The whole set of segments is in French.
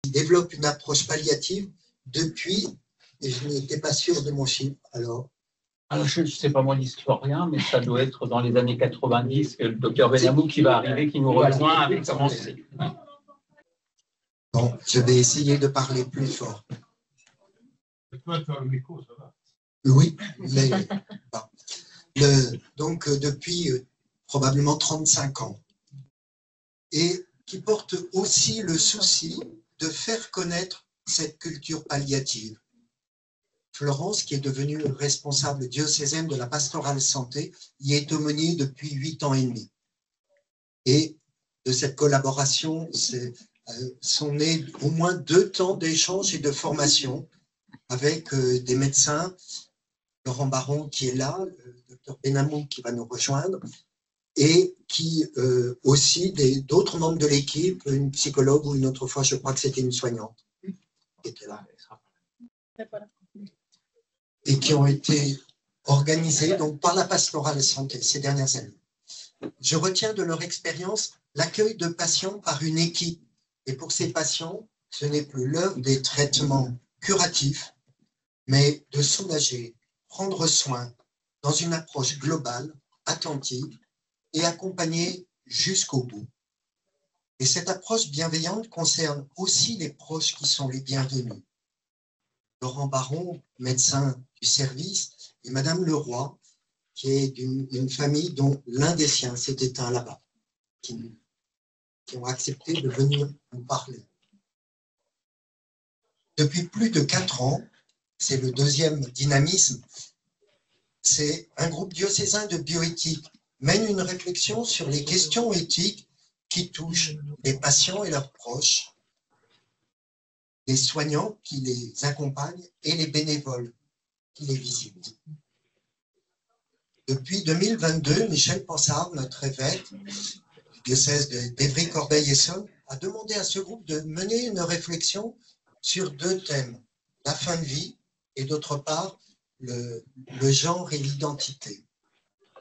développe une approche palliative depuis, et je n'étais pas sûr de mon chiffre, alors je ne sais pas moi l'historien, mais ça doit être dans les années 90 que le docteur Benamou qui va arriver, qui nous rejoint avec commencé. Bon, je vais essayer de parler plus fort. Tu peux faire le micro, ça va. Oui, mais bon. Donc depuis probablement 35 ans. Et qui porte aussi le souci de faire connaître cette culture palliative. Florence, qui est devenue responsable diocésaine de la pastorale santé, y est aumônier depuis 8 ans et demi. Et de cette collaboration, sont nés au moins 2 temps d'échange et de formation avec des médecins, Laurent Baron qui est là, le docteur Benamou qui va nous rejoindre, et qui aussi d'autres membres de l'équipe, une psychologue ou une autre fois, je crois que c'était une soignante qui était là. Et qui ont été organisés donc, par la pastorale santé ces dernières années. Je retiens de leur expérience l'accueil de patients par une équipe. Et pour ces patients, ce n'est plus l'heure des traitements curatifs, mais de soulager, prendre soin dans une approche globale, attentive et accompagner jusqu'au bout. Et cette approche bienveillante concerne aussi les proches qui sont les bienvenus. Laurent Baron, médecin du service, et Madame Leroy, qui est d'une famille dont l'un des siens s'est éteint là-bas, qui ont accepté de venir nous parler. Depuis plus de 4 ans, c'est le deuxième dynamisme, c'est un groupe diocésain de bioéthique mène une réflexion sur les questions éthiques qui touchent les patients et leurs proches, les soignants qui les accompagnent et les bénévoles qui les visitent. Depuis 2022, Michel Pansard, notre évêque du diocèse d'Évry-Corbeil-Essonnes, a demandé à ce groupe de mener une réflexion sur 2 thèmes, la fin de vie et d'autre part le genre et l'identité.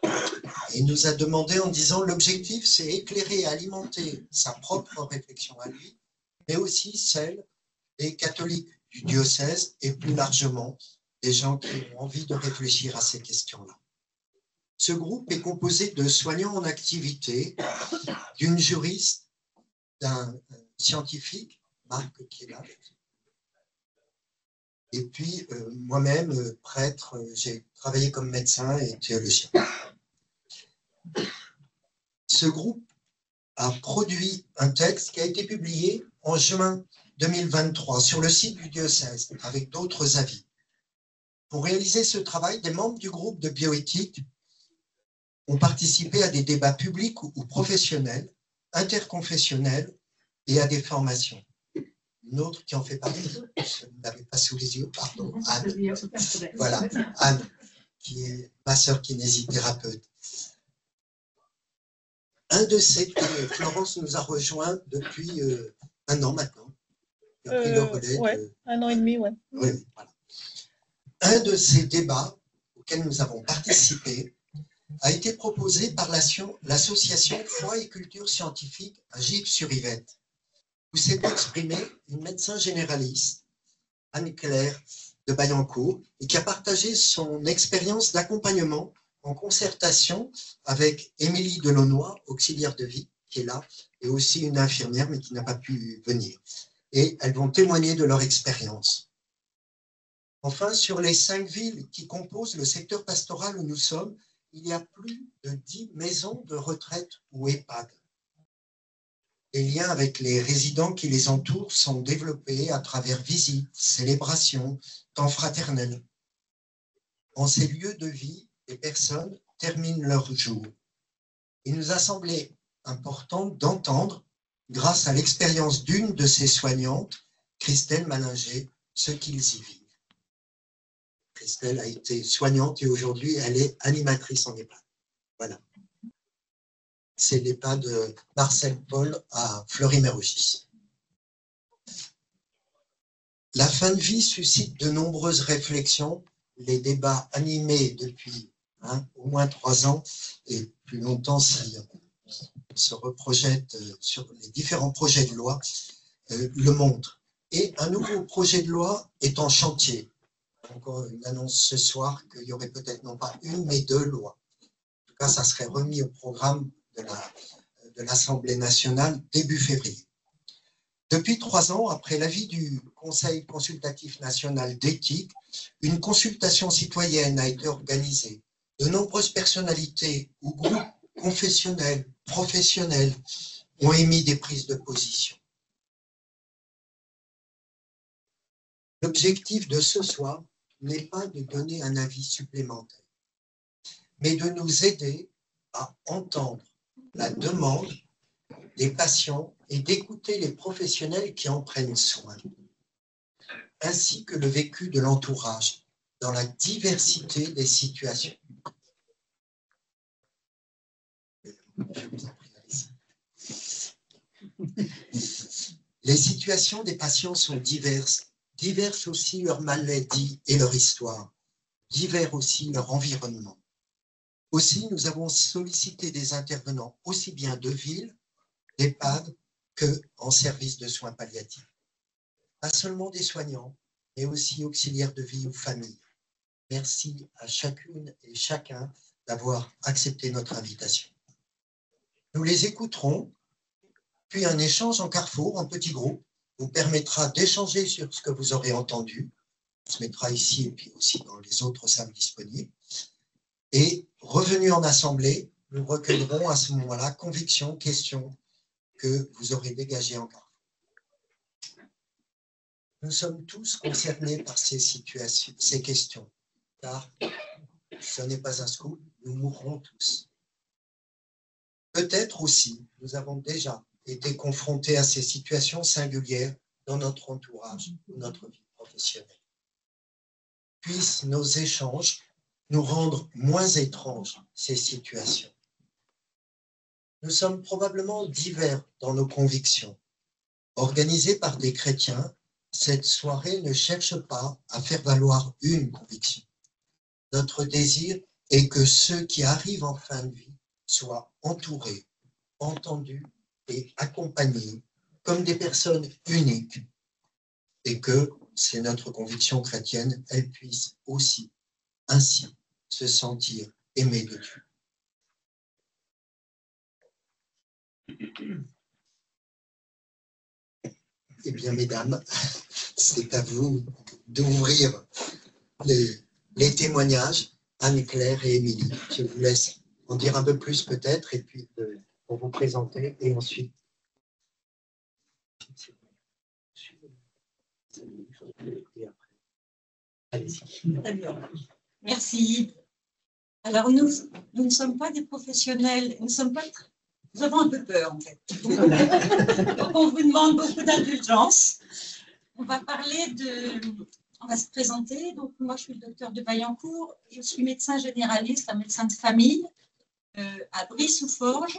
Et il nous a demandé en disant l'objectif c'est éclairer et alimenter sa propre réflexion à lui, mais aussi celle des catholiques du diocèse et plus largement des gens qui ont envie de réfléchir à ces questions-là. Ce groupe est composé de soignants en activité, d'une juriste, d'un scientifique, Marc qui est là, et puis moi-même, prêtre, j'ai travaillé comme médecin et théologien. Ce groupe a produit un texte qui a été publié en juin 2023 sur le site du diocèse avec d'autres avis. Pour réaliser ce travail, des membres du groupe de bioéthique ont participé à des débats publics ou professionnels, interconfessionnels et à des formations. Une autre qui en fait partie, je ne l'avais pas sous les yeux, pardon, Anne. Voilà, Anne, qui est ma sœur kinésithérapeute. Florence nous a rejoint depuis 1 an maintenant. Il a pris le relais. Ouais, 1 an et demi, ouais. Oui, voilà. Un de ces débats auxquels nous avons participé a été proposé par l'association Foi et Culture Scientifique à Givres-sur-Yvette, où s'est exprimée une médecin généraliste, Anne-Claire de Bayancourt, et qui a partagé son expérience d'accompagnement en concertation avec Émilie Delaunoy, auxiliaire de vie, qui est là, et aussi une infirmière, mais qui n'a pas pu venir. Et elles vont témoigner de leur expérience. Enfin, sur les 5 villes qui composent le secteur pastoral où nous sommes, il y a plus de 10 maisons de retraite ou EHPAD. Les liens avec les résidents qui les entourent sont développés à travers visites, célébrations, temps fraternels. En ces lieux de vie, les personnes terminent leur jour. Il nous a semblé important d'entendre, grâce à l'expérience d'une de ces soignantes, Christelle Mallinger, ce qu'ils y vivent. Christelle a été soignante et aujourd'hui, elle est animatrice en EHPAD. Voilà. C'est l'EHPAD de Marcel Paul à Fleury-Mérogis. La fin de vie suscite de nombreuses réflexions. Les débats animés depuis au moins 3 ans et plus longtemps si on se reprojette sur les différents projets de loi le montrent. Et un nouveau projet de loi est en chantier. Encore une annonce ce soir qu'il y aurait peut-être non pas une, mais deux lois. En tout cas, ça serait remis au programme de l'Assemblée nationale début février. Depuis 3 ans, après l'avis du Conseil consultatif national d'éthique, une consultation citoyenne a été organisée. De nombreuses personnalités ou groupes confessionnels, professionnels ont émis des prises de position. L'objectif de ce soir n'est pas de donner un avis supplémentaire, mais de nous aider à entendre la demande des patients et d'écouter les professionnels qui en prennent soin, ainsi que le vécu de l'entourage dans la diversité des situations. Je vous en prie, allez-y. Les situations des patients sont diverses, diverses aussi leur maladie et leur histoire, divers aussi leur environnement. Aussi, nous avons sollicité des intervenants aussi bien de ville, d'EHPAD qu'en service de soins palliatifs. Pas seulement des soignants, mais aussi auxiliaires de vie ou famille. Merci à chacune et chacun d'avoir accepté notre invitation. Nous les écouterons, puis un échange en carrefour, en petits groupes, vous permettra d'échanger sur ce que vous aurez entendu. On se mettra ici et puis aussi dans les autres salles disponibles. Et revenu en assemblée, nous recueillerons à ce moment-là convictions, questions que vous aurez dégagées en carrefour. Nous sommes tous concernés par ces situations, ces questions, car ce n'est pas un scoop, nous mourrons tous. Peut-être aussi, nous avons déjà été confrontés à ces situations singulières dans notre entourage ou notre vie professionnelle. Puissent nos échanges nous rendre moins étranges ces situations. Nous sommes probablement divers dans nos convictions. Organisée par des chrétiens, cette soirée ne cherche pas à faire valoir une conviction. Notre désir est que ceux qui arrivent en fin de vie soient entourés, entendus et accompagnés comme des personnes uniques et que, c'est notre conviction chrétienne, elles puissent aussi ainsi se sentir aimées de Dieu. Eh bien, mesdames, c'est à vous d'ouvrir les témoignages. Anne-Claire et Émilie, je vous laisse en dire un peu plus peut-être, et puis pour vous présenter, et ensuite. Allez-y. Très bien. Merci. Alors, nous ne sommes pas des professionnels, nous avons un peu peur, en fait. Donc, on vous demande beaucoup d'indulgence. On va se présenter. Donc, moi, je suis le docteur de Vaillancourt. Je suis médecin généraliste, un médecin de famille à Brie-sous-Forges.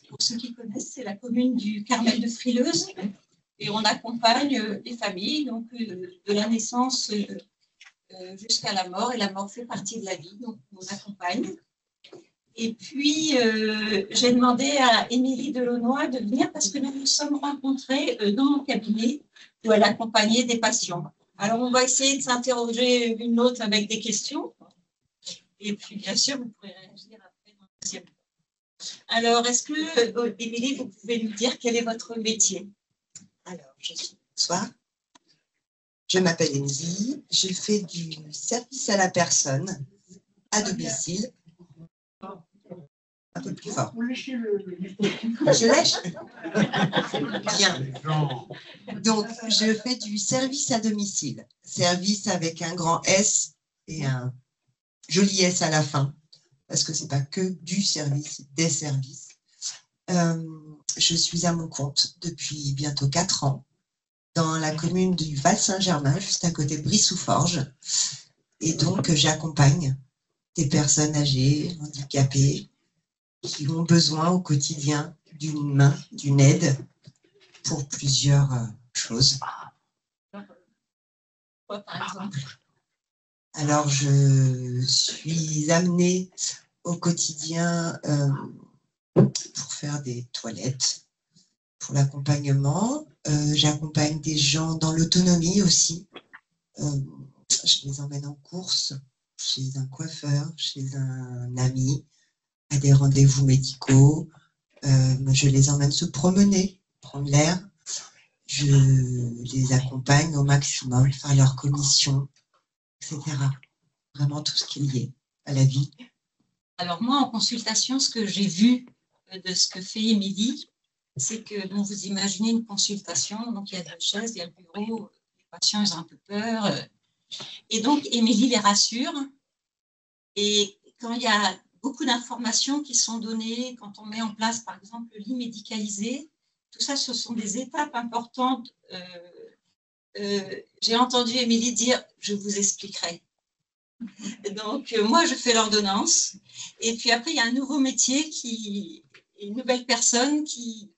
Pour ceux qui connaissent, c'est la commune du Carmel de Frileuse. Et on accompagne les familles, donc de la naissance jusqu'à la mort. Et la mort fait partie de la vie, donc on accompagne. Et puis, j'ai demandé à Émilie Delaunoy de venir parce que nous nous sommes rencontrés dans mon cabinet où elle accompagnait des patients. Alors, on va essayer de s'interroger l'une l'autre avec des questions. Et puis, bien sûr, vous pourrez réagir après dans le deuxième temps. Alors, est-ce que, Émilie, vous pouvez nous dire quel est votre métier? Alors, bonsoir. Je m'appelle Émilie. Je fais du service à la personne à domicile. Un peu plus fort. Je lèche. Bien. Donc, je fais du service à domicile. Service avec un grand S et un joli S à la fin, parce que ce n'est pas que du service, des services. Je suis à mon compte depuis bientôt 4 ans dans la commune du Val-Saint-Germain, juste à côté de Brie-sous-Forges. Et donc, j'accompagne des personnes âgées, handicapées, qui ont besoin au quotidien d'une main, d'une aide pour plusieurs choses. Quoi, par exemple? Alors, je suis amenée au quotidien pour faire des toilettes, pour l'accompagnement. J'accompagne des gens dans l'autonomie aussi. Je les emmène en course, chez un coiffeur, chez un ami, à des rendez-vous médicaux. Je les emmène se promener, prendre l'air. Je les accompagne au maximum, faire leurs commissions, etc. Vraiment tout ce qui est lié à la vie. Alors moi, en consultation, ce que j'ai vu de ce que fait Émilie, c'est que bon, vous imaginez une consultation, donc il y a 2 chaises, il y a le bureau, les patients ils ont un peu peur. Et donc Émilie les rassure. Et quand il y a beaucoup d'informations qui sont données, quand on met en place par exemple le lit médicalisé, tout ça, ce sont des étapes importantes. J'ai entendu Émilie dire « je vous expliquerai ». Donc, moi, je fais l'ordonnance. Et puis après, il y a un nouveau métier, une nouvelle personne qui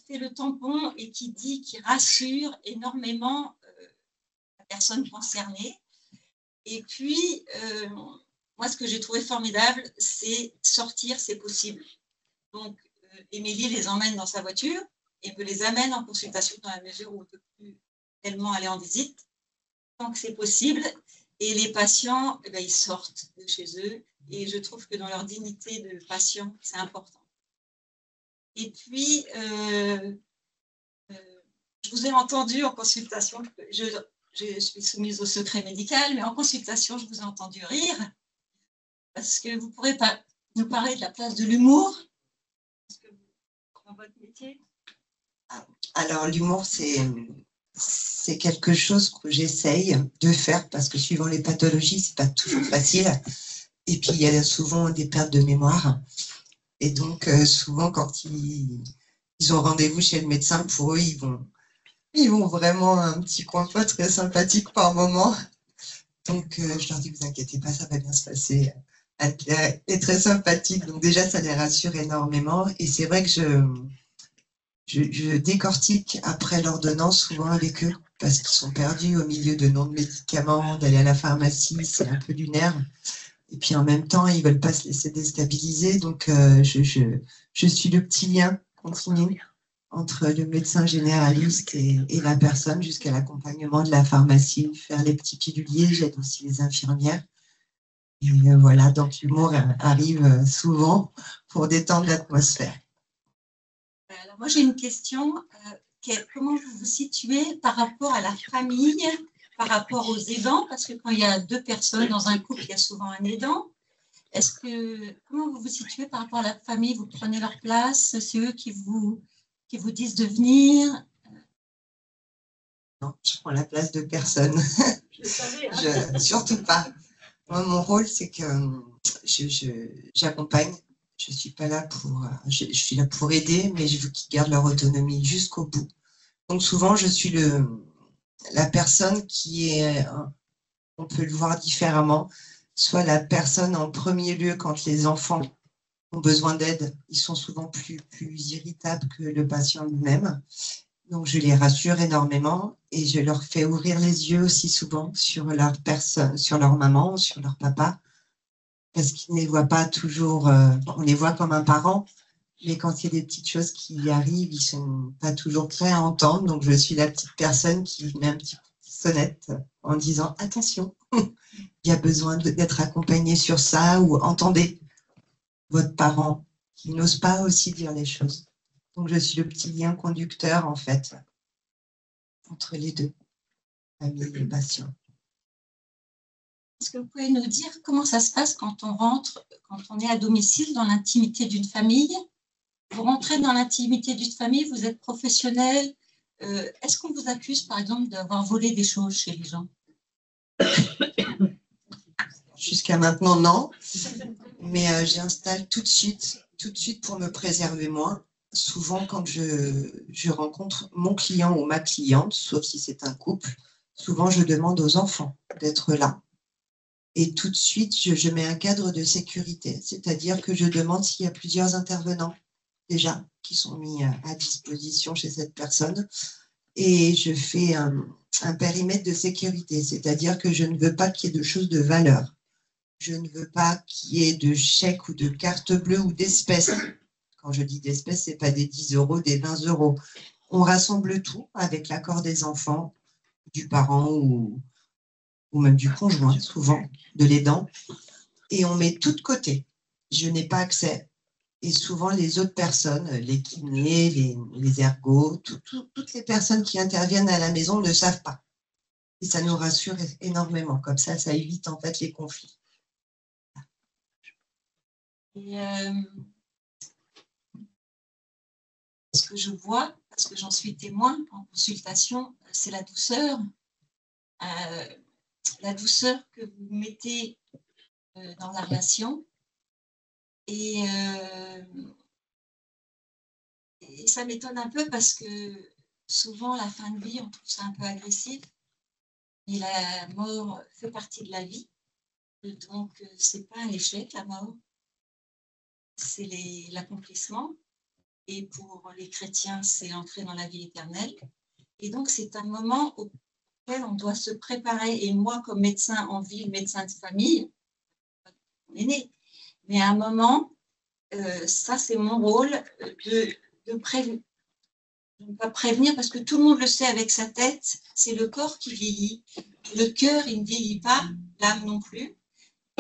fait le tampon et qui rassure énormément la personne concernée. Et puis, moi, ce que j'ai trouvé formidable, c'est sortir, c'est possible. Donc, Émilie les emmène dans sa voiture et me les amène en consultation dans la mesure où on ne peut plus tellement aller en visite, tant que c'est possible. Et les patients, eh bien, ils sortent de chez eux. Et je trouve que dans leur dignité de patient, c'est important. Et puis, je vous ai entendu en consultation, je suis soumise au secret médical, mais en consultation, je vous ai entendu rire, parce que vous ne pourrez pas nous parler de la place de l'humour dans votre métier. Alors, l'humour, c'est quelque chose que j'essaye de faire, parce que suivant les pathologies, ce n'est pas toujours facile. Et puis, il y a souvent des pertes de mémoire. Et donc, souvent, quand ils ont rendez-vous chez le médecin, pour eux, ils vont vraiment à un petit coin pas très sympathique par moment. Donc, je leur dis, vous inquiétez pas, ça va bien se passer. Elle est très sympathique. Donc, déjà, ça les rassure énormément. Et c'est vrai que je décortique après l'ordonnance souvent avec eux, parce qu'ils sont perdus au milieu de noms de médicaments, d'aller à la pharmacie, c'est un peu lunaire. Et puis en même temps, ils ne veulent pas se laisser déstabiliser. Donc, je suis le petit lien continu entre le médecin généraliste et la personne jusqu'à l'accompagnement de la pharmacie, faire les petits piluliers. J'aide aussi les infirmières. Et voilà, donc l'humour arrive souvent pour détendre l'atmosphère. Alors moi, j'ai une question. Comment vous vous situez par rapport à la famille, par rapport aux aidants? Parce que quand il y a 2 personnes dans un couple, il y a souvent un aidant. Comment vous vous situez par rapport à la famille? Vous prenez leur place? C'est eux qui vous disent de venir? Non, je prends la place de personne. Je le savais. Hein. Surtout pas. Moi, mon rôle, c'est que j'accompagne. Je suis pas là je suis là pour aider, mais je veux qu'ils gardent leur autonomie jusqu'au bout. Donc souvent, je suis la personne qui est, on peut le voir différemment, soit la personne en premier lieu quand les enfants ont besoin d'aide, ils sont souvent plus irritables que le patient lui-même. Donc je les rassure énormément et je leur fais ouvrir les yeux aussi souvent sur leur personne, sur leur maman, sur leur papa. Parce qu'ils ne les voient pas toujours, on les voit comme un parent, mais quand il y a des petites choses qui arrivent, ils ne sont pas toujours prêts à entendre. Donc, je suis la petite personne qui met un petit sonnette en disant « Attention, il y a besoin d'être accompagné sur ça » ou « Entendez votre parent qui n'ose pas aussi dire les choses ». Donc, je suis le petit lien conducteur, en fait, entre les deux, famille et patient. Est-ce que vous pouvez nous dire comment ça se passe quand on est à domicile dans l'intimité d'une famille? Vous rentrez dans l'intimité d'une famille, vous êtes professionnel. Est-ce qu'on vous accuse, par exemple, d'avoir volé des choses chez les gens? Jusqu'à maintenant, non. Mais j'installe tout de suite pour me préserver moi. Souvent, quand je rencontre mon client ou ma cliente, sauf si c'est un couple, souvent je demande aux enfants d'être là. Et tout de suite, je mets un cadre de sécurité, c'est-à-dire que je demande s'il y a plusieurs intervenants déjà qui sont mis à disposition chez cette personne. Et je fais un périmètre de sécurité, c'est-à-dire que je ne veux pas qu'il y ait de choses de valeur. Je ne veux pas qu'il y ait de chèques ou de cartes bleues ou d'espèces Quand je dis d'espèces, ce n'est pas des 10 euros, des 20 euros. On rassemble tout avec l'accord des enfants, du parent ou même du conjoint, souvent, de l'aidant, et on met tout de côté. Je n'ai pas accès. Et souvent, les autres personnes, les kinés, les ergots, toutes les personnes qui interviennent à la maison ne savent pas. Et ça nous rassure énormément. Comme ça évite en fait les conflits. Et ce que je vois, parce que j'en suis témoin en consultation, c'est la douceur. La douceur que vous mettez dans la relation. Et ça m'étonne un peu parce que souvent, la fin de vie, on trouve ça un peu agressif. Et la mort fait partie de la vie. Donc, ce n'est pas un échec, la mort. C'est l'accomplissement. Et pour les chrétiens, c'est l'entrée dans la vie éternelle. Et donc, c'est un moment auquel on doit se préparer. Et moi, comme médecin en ville, médecin de famille, on est né. Mais à un moment, ça, c'est mon rôle de prévenir. Je ne peux pas prévenir parce que tout le monde le sait avec sa tête, c'est le corps qui vieillit. Le cœur, il ne vieillit pas, l'âme non plus.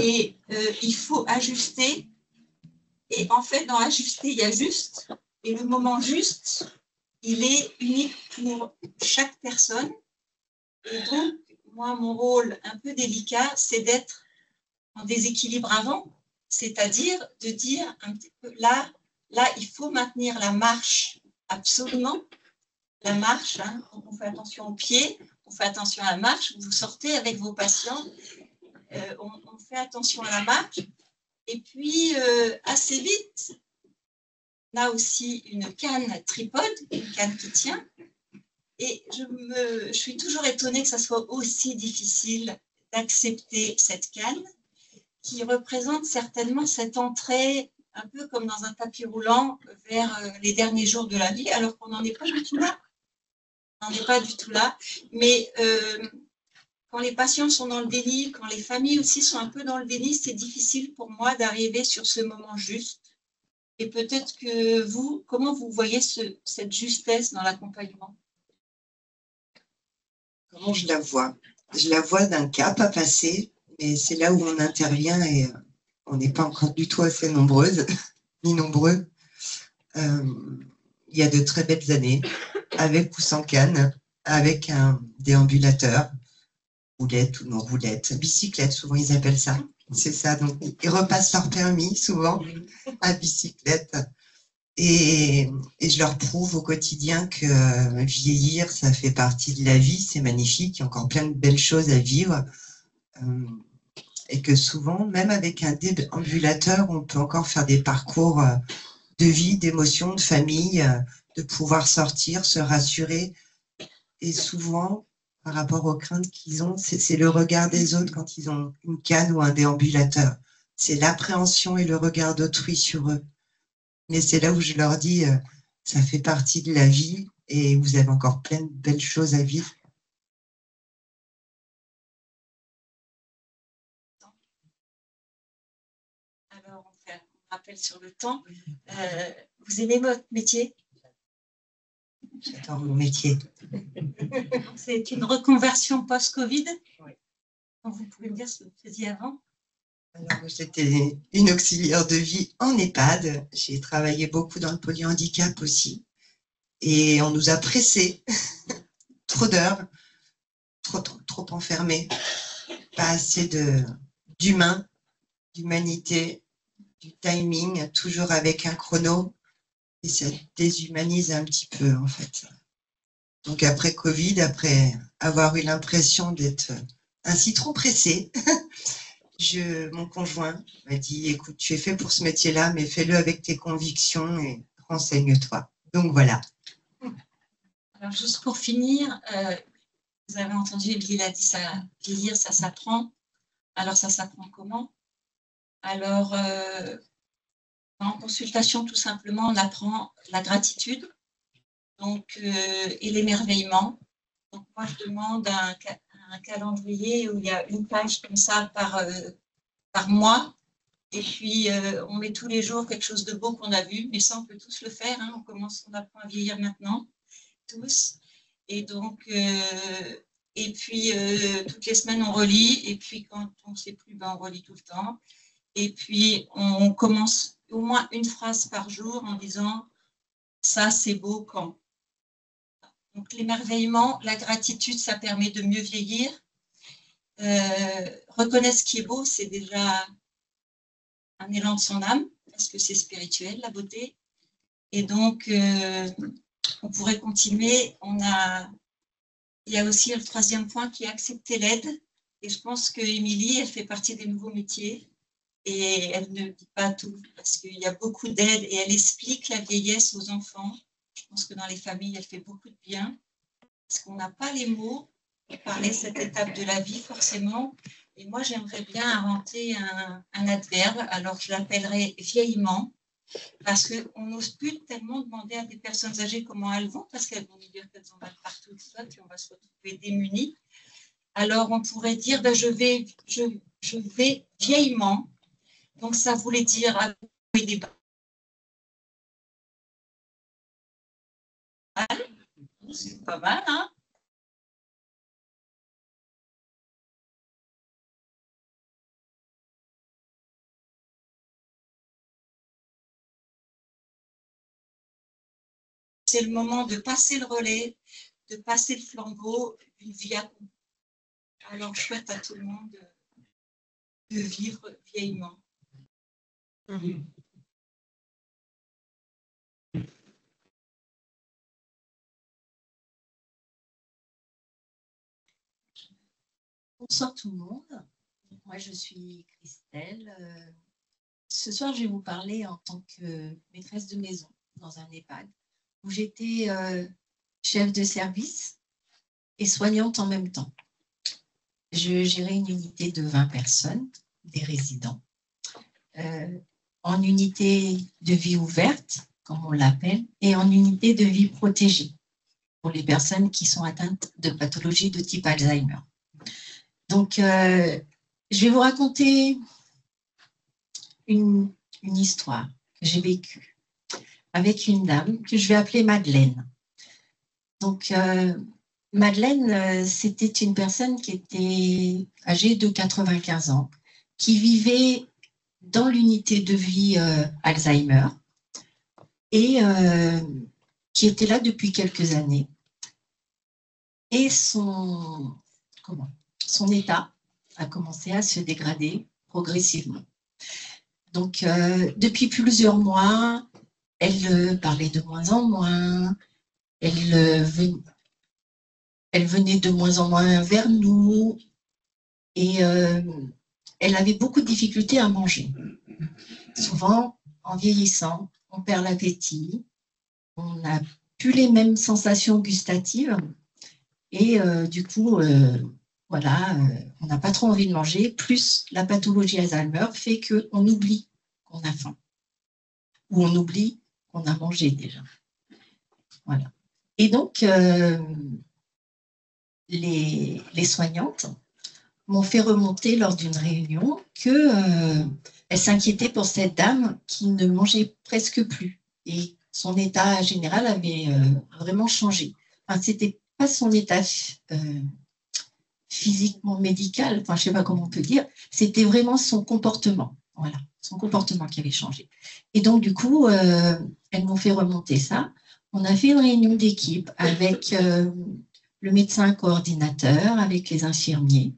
Et il faut ajuster. Et en fait, dans ajuster, il y a juste. Et le moment juste, il est unique pour chaque personne. Et donc, moi, mon rôle un peu délicat, c'est d'être en déséquilibre avant. C'est-à-dire de dire un petit peu, là, il faut maintenir la marche, absolument. La marche, hein, on fait attention aux pieds, on fait attention à la marche. Vous sortez avec vos patients, on fait attention à la marche. Et puis, assez vite, on a aussi une canne tripode, une canne qui tient. Et je suis toujours étonnée que ça soit aussi difficile d'accepter cette canne qui représente certainement cette entrée un peu comme dans un tapis roulant vers les derniers jours de la vie, alors qu'on n'en est pas du tout là. On n'en est pas du tout là. Mais quand les patients sont dans le déni, quand les familles aussi sont un peu dans le déni, c'est difficile pour moi d'arriver sur ce moment juste. Et peut-être que vous, comment vous voyez cette justesse dans l'accompagnement? Comment je la vois? Je la vois d'un cap à passer, mais c'est là où on intervient et on n'est pas encore du tout assez nombreuses, ni nombreux. Il y a de très belles années, avec ou sans canne, avec un déambulateur, roulette ou non roulette, bicyclette, souvent ils appellent ça. C'est ça, donc ils repassent leur permis souvent à bicyclette. Et je leur prouve au quotidien que vieillir, ça fait partie de la vie, c'est magnifique, il y a encore plein de belles choses à vivre. Et que souvent, même avec un déambulateur, on peut encore faire des parcours de vie, d'émotions, de famille, de pouvoir sortir, se rassurer. Et souvent, par rapport aux craintes qu'ils ont, c'est le regard des autres quand ils ont une canne ou un déambulateur. C'est l'appréhension et le regard d'autrui sur eux. Mais c'est là où je leur dis, ça fait partie de la vie et vous avez encore plein de belles choses à vivre. Alors, on fait un rappel sur le temps. Vous aimez votre métier? J'adore mon métier. C'est une reconversion post-Covid? Oui. Vous pouvez me dire ce que vous faisiez avant? Alors, j'étais une auxiliaire de vie en EHPAD. J'ai travaillé beaucoup dans le polyhandicap aussi. Et on nous a pressés. Trop d'heures, trop enfermés. Pas assez d'humain, d'humanité, du timing, toujours avec un chrono. Et ça déshumanise un petit peu, en fait. Donc, après Covid, après avoir eu l'impression d'être ainsi trop pressée, mon conjoint m'a dit, écoute, tu es fait pour ce métier-là, mais fais-le avec tes convictions et renseigne-toi. Donc, voilà. Alors, juste pour finir, vous avez entendu, il a dit ça, vieillir, ça s'apprend. Alors, ça s'apprend comment? Alors, en consultation, tout simplement, on apprend la gratitude donc, et l'émerveillement. Donc, moi, je demande un calendrier où il y a une page comme ça par mois Et puis, on met tous les jours quelque chose de beau qu'on a vu, mais ça, on peut tous le faire. Hein. On apprend à vieillir maintenant, tous. Et donc, et puis, toutes les semaines, on relit. Et puis, quand on ne sait plus, ben, on relit tout le temps. Et puis, on commence au moins une phrase par jour en disant « ça, c'est beau quand ». Donc, l'émerveillement, la gratitude, ça permet de mieux vieillir. Reconnaître ce qui est beau, c'est déjà un élan de son âme, parce que c'est spirituel, la beauté. Et donc, on pourrait continuer. Il y a aussi le troisième point qui est accepter l'aide. Et je pense qu'Émilie, elle fait partie des nouveaux métiers. Et elle ne dit pas tout, parce qu'il y a beaucoup d'aide. Et elle explique la vieillesse aux enfants. Je pense que dans les familles, elle fait beaucoup de bien. Parce qu'on n'a pas les mots pour parler de cette étape de la vie, forcément. Et moi, j'aimerais bien inventer un adverbe. Alors, je l'appellerais vieillement. Parce qu'on n'ose plus tellement demander à des personnes âgées comment elles vont, parce qu'elles vont nous dire qu'elles ont mal partout, tout ça, puis on va se retrouver démunis. Alors, on pourrait dire, ben, je vais vieillement. Donc, ça voulait dire avouer des balles. C'est pas mal, hein? C'est le moment de passer le relais, de passer le flambeau d'une vie accomplie. Alors, je souhaite à tout le monde de vivre vieillement. Bonsoir tout le monde. Moi, je suis Christelle. Ce soir, je vais vous parler en tant que maîtresse de maison dans un EHPAD où j'étais chef de service et soignante en même temps. Je gérais une unité de 20 personnes, des résidents, en unité de vie ouverte, comme on l'appelle, et en unité de vie protégée pour les personnes qui sont atteintes de pathologies de type Alzheimer. Donc, je vais vous raconter une histoire que j'ai vécue avec une dame que je vais appeler Madeleine. Donc, Madeleine, c'était une personne qui était âgée de 95 ans, qui vivait dans l'unité de vie Alzheimer et qui était là depuis quelques années. Et son état a commencé à se dégrader progressivement. Donc, depuis plusieurs mois, elle parlait de moins en moins, elle venait de moins en moins vers nous et elle avait beaucoup de difficultés à manger. Souvent, en vieillissant, on perd l'appétit, on n'a plus les mêmes sensations gustatives et du coup, voilà, on n'a pas trop envie de manger, plus la pathologie Alzheimer fait qu'on oublie qu'on a faim ou on oublie qu'on a mangé déjà. Voilà. Et donc, les soignantes m'ont fait remonter lors d'une réunion qu'elles s'inquiétaient pour cette dame qui ne mangeait presque plus et son état général avait vraiment changé. Enfin, c'était pas son état physiquement médical, enfin, je ne sais pas comment on peut dire, c'était vraiment son comportement. Voilà, son comportement qui avait changé. Et donc, du coup, elles m'ont fait remonter ça. On a fait une réunion d'équipe avec le médecin coordinateur, avec les infirmiers,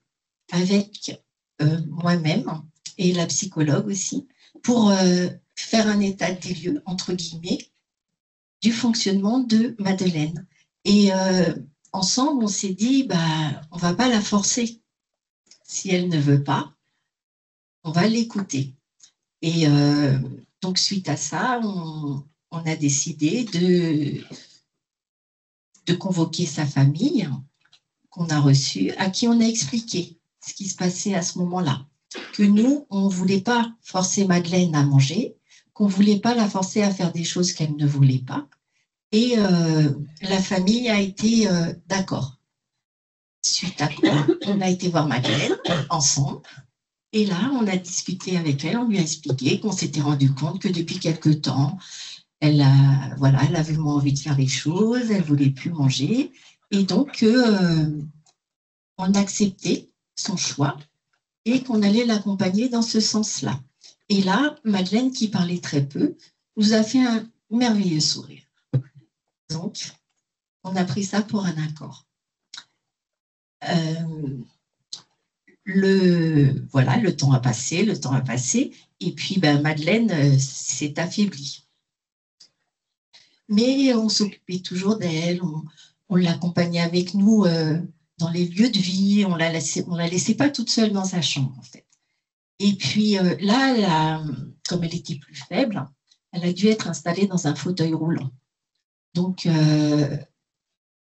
avec moi-même et la psychologue aussi, pour faire un état des lieux, entre guillemets, du fonctionnement de Madeleine. Et ensemble, on s'est dit, bah, on ne va pas la forcer. Si elle ne veut pas, on va l'écouter. Et donc, suite à ça, on a décidé de convoquer sa famille qu'on a reçue, à qui on a expliqué ce qui se passait à ce moment-là. Que nous, on ne voulait pas forcer Madeleine à manger, qu'on ne voulait pas la forcer à faire des choses qu'elle ne voulait pas. Et la famille a été d'accord. Suite à quoi, on a été voir Madeleine ensemble Et là, on a discuté avec elle, on lui a expliqué qu'on s'était rendu compte que depuis quelque temps, elle avait moins envie de faire les choses, elle voulait plus manger, et donc on acceptait son choix et qu'on allait l'accompagner dans ce sens-là. Et là, Madeleine, qui parlait très peu, nous a fait un merveilleux sourire. Donc, on a pris ça pour un accord. Le temps a passé, et puis Madeleine s'est affaiblie. Mais on s'occupait toujours d'elle, on l'accompagnait avec nous dans les lieux de vie, on la laissait pas toute seule dans sa chambre, en fait. Et puis là, comme elle était plus faible, elle a dû être installée dans un fauteuil roulant. Donc,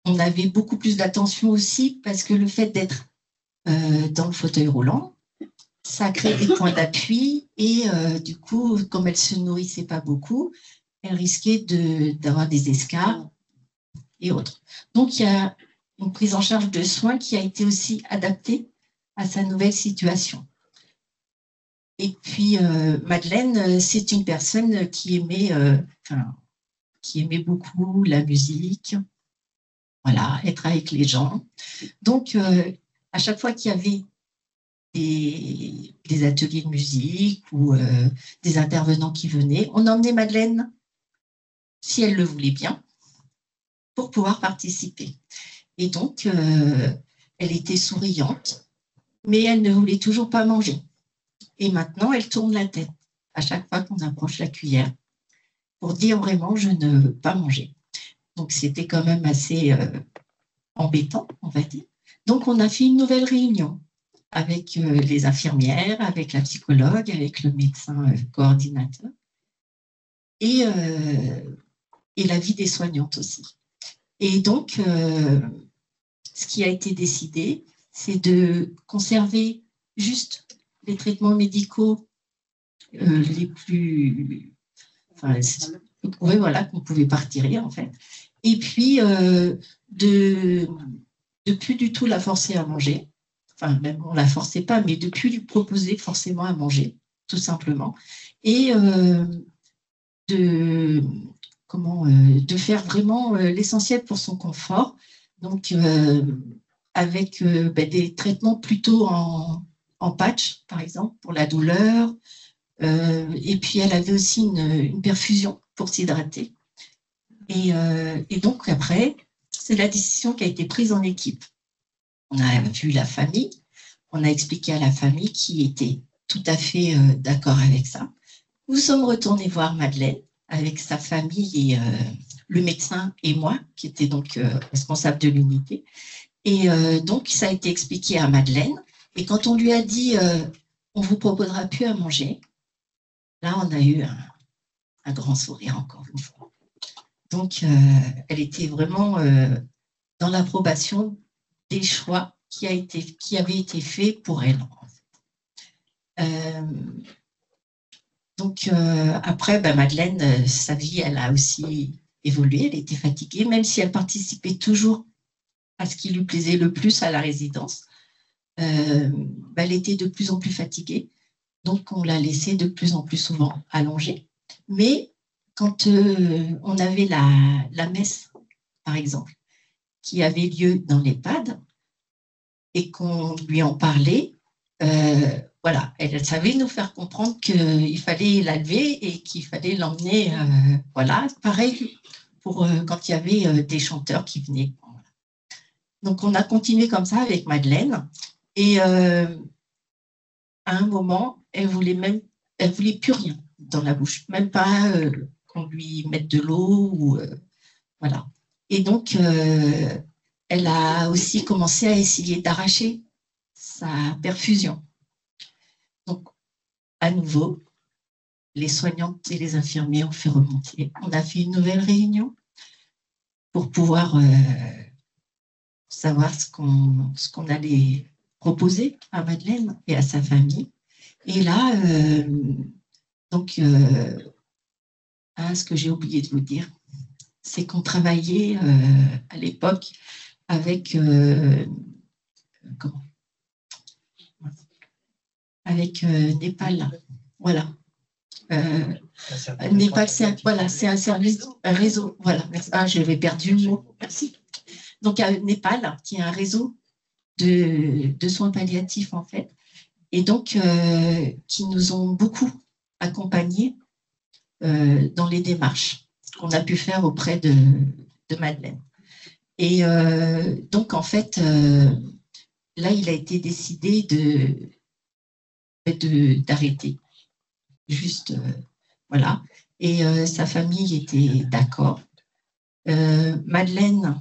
on avait beaucoup plus d'attention aussi parce que le fait d'être dans le fauteuil roulant, ça crée des points d'appui et du coup, comme elle ne se nourrissait pas beaucoup, elle risquait d'avoir des escarres et autres. Donc, il y a une prise en charge de soins qui a été aussi adaptée à sa nouvelle situation. Et puis, Madeleine, c'est une personne qui aimait beaucoup la musique, voilà, être avec les gens. Donc, à chaque fois qu'il y avait des ateliers de musique ou des intervenants qui venaient, on emmenait Madeleine, si elle le voulait bien, pour pouvoir participer. Et donc, elle était souriante, mais elle ne voulait toujours pas manger. Et maintenant, elle tourne la tête à chaque fois qu'on approche la cuillère pour dire vraiment, je ne veux pas manger. Donc, c'était quand même assez embêtant, on va dire. Donc, on a fait une nouvelle réunion avec les infirmières, avec la psychologue, avec le médecin coordinateur et l'avis des soignantes aussi. Et donc, ce qui a été décidé, c'est de conserver juste les traitements médicaux les plus... qu'on pouvait pas retirer, en fait. Et puis, de plus du tout la forcer à manger. Enfin, même on ne la forçait pas, mais de plus lui proposer forcément à manger, tout simplement. Et de faire vraiment l'essentiel pour son confort. Donc, avec des traitements plutôt en patch, par exemple, pour la douleur. Et puis, elle avait aussi une perfusion pour s'hydrater. Et donc, après, c'est la décision qui a été prise en équipe. On a vu la famille, on a expliqué à la famille qui était tout à fait d'accord avec ça. Nous sommes retournés voir Madeleine avec sa famille et le médecin et moi, qui était donc responsable de l'unité. Et donc, ça a été expliqué à Madeleine. Et quand on lui a dit on ne vous proposera plus à manger, là, on a eu un grand sourire encore une fois. Donc, elle était vraiment dans l'approbation des choix qui avaient été faits pour elle. Donc, après, Madeleine, sa vie, elle a aussi évolué. Elle était fatiguée, même si elle participait toujours à ce qui lui plaisait le plus à la résidence. Elle était de plus en plus fatiguée. Donc, on l'a laissée de plus en plus souvent allongée. Mais quand on avait la messe, par exemple, qui avait lieu dans l'EHPAD et qu'on lui en parlait, elle savait nous faire comprendre qu'il fallait la lever et qu'il fallait l'emmener, pareil pour quand il y avait des chanteurs qui venaient. Donc, on a continué comme ça avec Madeleine et à un moment, elle voulait plus rien dans la bouche, même pas qu'on lui mette de l'eau ou voilà. Et donc, elle a aussi commencé à essayer d'arracher sa perfusion. Donc, à nouveau, les soignantes et les infirmiers ont fait remonter. On a fait une nouvelle réunion pour pouvoir savoir ce qu'on allait proposer à Madeleine et à sa famille. Et là, ce que j'ai oublié de vous dire, c'est qu'on travaillait à l'époque avec avec Népal. Voilà. Népal, voilà, c'est un service, un réseau. Voilà, merci. Ah, j'avais perdu le mot. Merci. Donc, Népal, qui est un réseau de soins palliatifs, en fait, et donc qui nous ont beaucoup accompagnés dans les démarches qu'on a pu faire auprès de Madeleine. Et donc, en fait, là, il a été décidé d'arrêter. Juste, voilà. Et sa famille était d'accord. Madeleine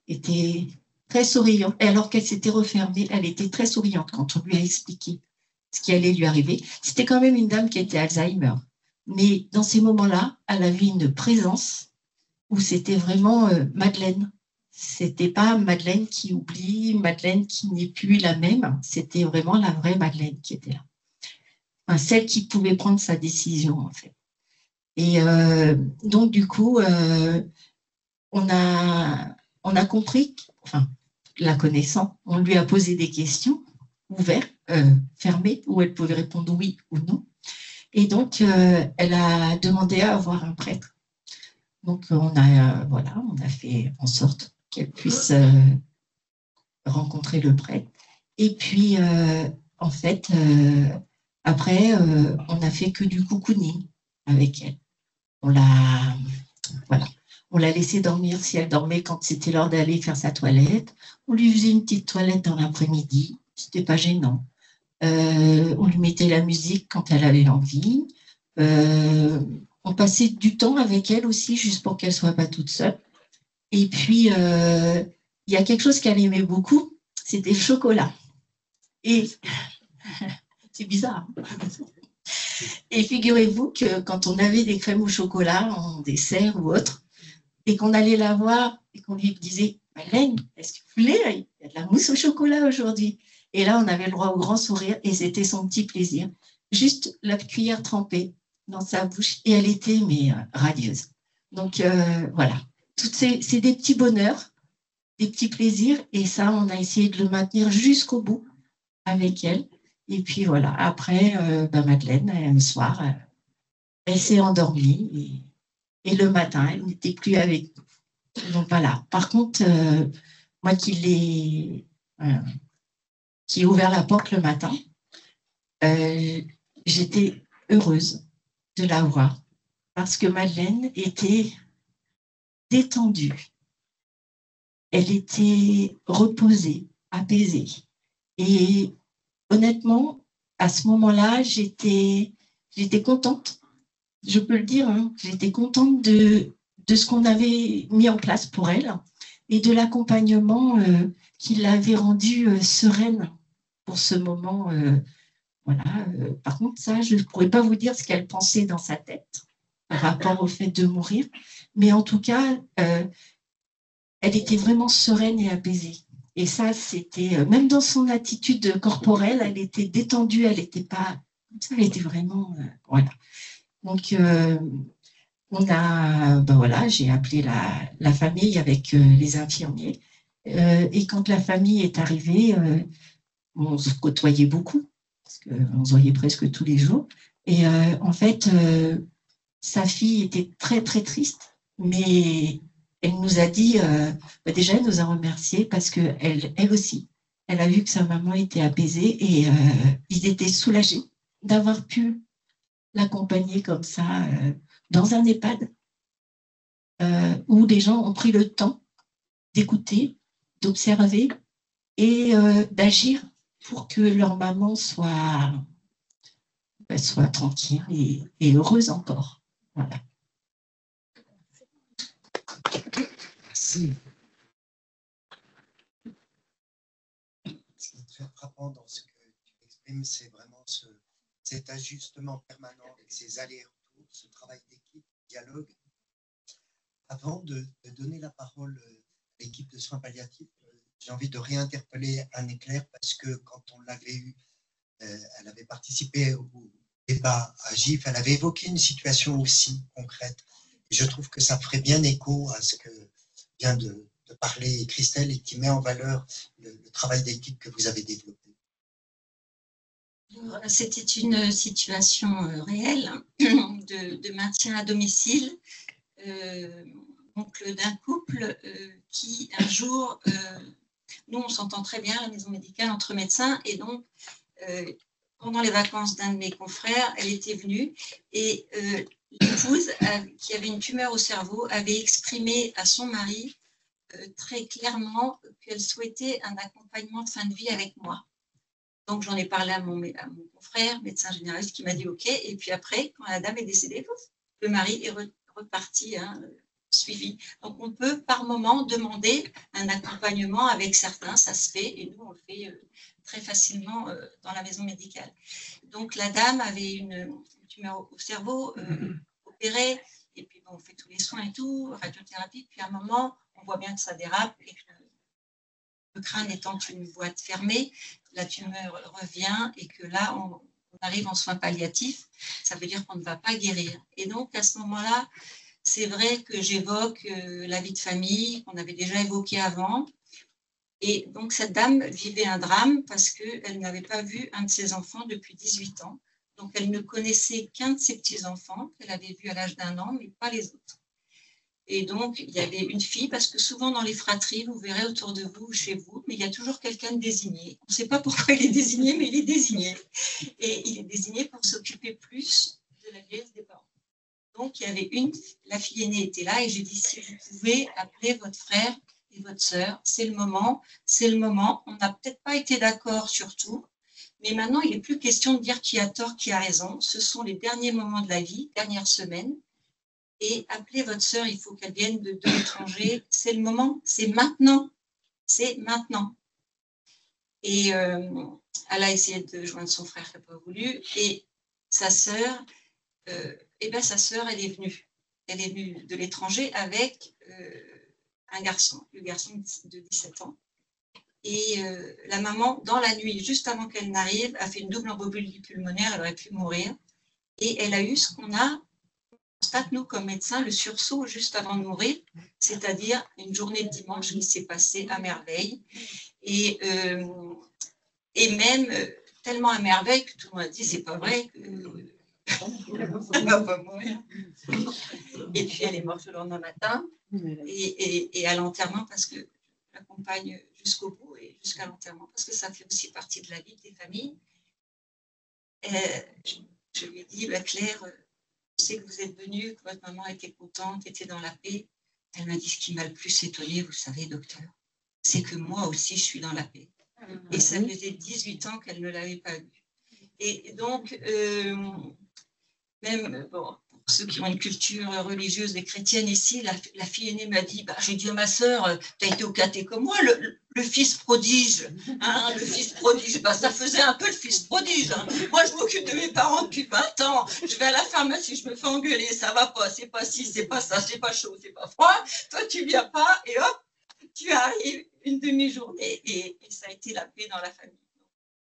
était très souriante. Et alors qu'elle s'était refermée, elle était très souriante quand on lui a expliqué ce qui allait lui arriver. C'était quand même une dame qui était Alzheimer. Mais dans ces moments-là, elle avait une présence où c'était vraiment Madeleine. C'était pas Madeleine qui oublie, Madeleine qui n'est plus la même. C'était vraiment la vraie Madeleine qui était là. Enfin, celle qui pouvait prendre sa décision, en fait. Et donc, du coup, on a compris, enfin, la connaissant, on lui a posé des questions ouvertes, fermées, où elle pouvait répondre oui ou non. Et donc, elle a demandé à avoir un prêtre. Donc, on a fait en sorte qu'elle puisse rencontrer le prêtre. Et puis, en fait, après, on n'a fait que du cocooning avec elle. On l'a laissée dormir si elle dormait quand c'était l'heure d'aller faire sa toilette. On lui faisait une petite toilette dans l'après-midi. C'était pas gênant. On lui mettait la musique quand elle avait envie. On passait du temps avec elle aussi, juste pour qu'elle soit pas toute seule. Et puis, il y a quelque chose qu'elle aimait beaucoup, c'était le chocolat. Et c'est bizarre. Et figurez-vous que quand on avait des crèmes au chocolat en dessert ou autre, et qu'on allait la voir et qu'on lui disait « Madeleine, est-ce que vous voulez? Il y a de la mousse au chocolat aujourd'hui. » Et là, on avait le droit au grand sourire et c'était son petit plaisir. Juste la cuillère trempée dans sa bouche et elle était radieuse. Donc voilà, c'est des petits bonheurs, des petits plaisirs et ça, on a essayé de le maintenir jusqu'au bout avec elle. Et puis voilà, après, Madeleine, un soir, elle s'est endormie et le matin, elle n'était plus avec nous. Donc voilà. Par contre, moi qui ai ouvert la porte le matin, j'étais heureuse de la voir parce que Madeleine était détendue. Elle était reposée, apaisée. Et honnêtement, à ce moment-là, j'étais contente, je peux le dire, hein, j'étais contente de ce qu'on avait mis en place pour elle et de l'accompagnement qui l'avait rendue sereine pour ce moment. Voilà. Par contre, ça, je ne pourrais pas vous dire ce qu'elle pensait dans sa tête par rapport au fait de mourir, mais en tout cas, elle était vraiment sereine et apaisée. Et ça, c'était, même dans son attitude corporelle, elle était détendue, elle n'était pas, elle était vraiment, voilà. Donc, j'ai appelé la famille avec les infirmiers. Et quand la famille est arrivée, on se côtoyait beaucoup, parce qu'on se voyait presque tous les jours. Et en fait, sa fille était très, très triste, mais elle nous a dit, déjà, elle nous a remerciés parce qu'elle aussi, elle a vu que sa maman était apaisée et ils étaient soulagés d'avoir pu l'accompagner comme ça dans un EHPAD où les gens ont pris le temps d'écouter, d'observer et d'agir pour que leur maman soit tranquille et heureuse encore. Voilà. Merci. Ce qui est très frappant dans ce que tu exprimes, c'est vraiment cet ajustement permanent avec ces allers-retours, ce travail d'équipe, dialogue. Avant de donner la parole à l'équipe de soins palliatifs, j'ai envie de réinterpeller Anne Claire parce que quand on l'avait eue, elle avait participé au débat à GIF, elle avait évoqué une situation aussi concrète. Et je trouve que ça ferait bien écho à ce que vient de parler Christelle et qui met en valeur le travail d'équipe que vous avez développé. C'était une situation réelle de maintien à domicile donc d'un couple qui, un jour, nous, on s'entend très bien à la maison médicale entre médecins, et donc, pendant les vacances d'un de mes confrères, elle était venue, et l'épouse, qui avait une tumeur au cerveau, avait exprimé à son mari très clairement qu'elle souhaitait un accompagnement de fin de vie avec moi. Donc, j'en ai parlé à mon confrère, médecin généraliste, qui m'a dit OK. Et puis après, quand la dame est décédée, le mari est reparti, suivi. Donc, on peut par moment demander un accompagnement avec certains, ça se fait, et nous, on le fait très facilement dans la maison médicale. Donc, la dame avait une tumeur au cerveau, opérée, et puis bon, on fait tous les soins et tout, radiothérapie, puis à un moment, on voit bien que ça dérape, et que le crâne étant une boîte fermée, la tumeur revient, et que là, on arrive en soins palliatifs, ça veut dire qu'on ne va pas guérir. Et donc, à ce moment-là, c'est vrai que j'évoque la vie de famille qu'on avait déjà évoquée avant. Et donc, cette dame vivait un drame parce qu'elle n'avait pas vu un de ses enfants depuis 18 ans. Donc, elle ne connaissait qu'un de ses petits-enfants qu'elle avait vu à l'âge d'1 an, mais pas les autres. Et donc, il y avait une fille, parce que souvent dans les fratries, vous verrez autour de vous, chez vous, mais il y a toujours quelqu'un de désigné. On ne sait pas pourquoi il est désigné, mais il est désigné. Et il est désigné pour s'occuper plus de la vieillesse des parents. Donc, il y avait la fille aînée était là, et j'ai dit, si vous pouvez appeler votre frère et votre sœur, c'est le moment, c'est le moment. On n'a peut-être pas été d'accord sur tout, mais maintenant, il n'est plus question de dire qui a tort, qui a raison. Ce sont les derniers moments de la vie, dernières semaines. Et appelez votre sœur, il faut qu'elle vienne de l'étranger. C'est le moment, c'est maintenant. C'est maintenant. Et elle a essayé de joindre son frère qui n'a pas voulu. Et sa sœur, sa sœur, elle est venue. Elle est venue de l'étranger avec un garçon, le garçon de 17 ans. Et la maman, dans la nuit, juste avant qu'elle n'arrive, a fait une double embolie pulmonaire, elle aurait pu mourir. Et elle a eu ce qu'on constate, nous, comme médecins, le sursaut juste avant de mourir, c'est-à-dire une journée de dimanche qui s'est passée à merveille. Et même tellement à merveille que tout le monde a dit, c'est pas vrai qu'elle va pas mourir. Et puis elle est morte le lendemain matin, et à l'enterrement, parce que je l'accompagne jusqu'au bout et jusqu'à l'enterrement, parce que ça fait aussi partie de la vie des familles. Je lui ai dit, Claire, je sais que vous êtes venue, que votre maman était contente, était dans la paix. Elle m'a dit, ce qui m'a le plus étonnée, vous savez, docteur, c'est que moi aussi, je suis dans la paix. Et ça faisait 18 ans qu'elle ne l'avait pas vue. Et donc, même pour ceux qui ont une culture religieuse et chrétienne ici, la fille aînée m'a dit, j'ai dit à ma sœur, tu as été au caté comme moi, le fils prodige, hein, le fils prodige, ça faisait un peu le fils prodige. Hein. Moi, je m'occupe de mes parents depuis 20 ans, je vais à la pharmacie, je me fais engueuler, ça va pas, c'est pas ci, c'est pas ça, c'est pas chaud, c'est pas froid, toi tu viens pas, et hop, tu arrives une demi-journée, et ça a été la paix dans la famille.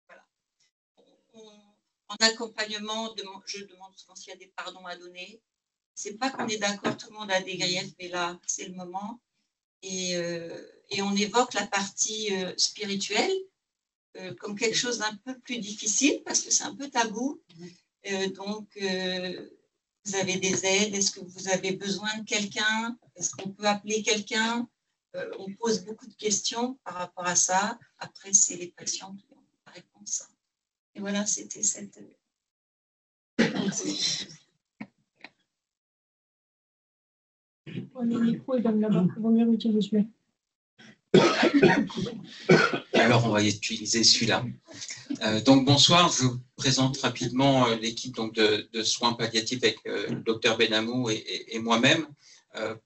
Voilà. En accompagnement, je demande souvent s'il y a des pardons à donner. C'est pas qu'on est d'accord, tout le monde a des griefs, mais là, c'est le moment. Et on évoque la partie spirituelle comme quelque chose d'un peu plus difficile, parce que c'est un peu tabou. Donc, vous avez des aides. Est-ce que vous avez besoin de quelqu'un? Est-ce qu'on peut appeler quelqu'un? On pose beaucoup de questions par rapport à ça. Après, c'est les patients qui ont la réponse. Et voilà, c'était cette... Le micro est dans là-bas. Il vaut mieux utiliser celui-là. Alors, on va utiliser celui-là. Donc, bonsoir. Je vous présente rapidement l'équipe de soins palliatifs avec le docteur Benamou et moi-même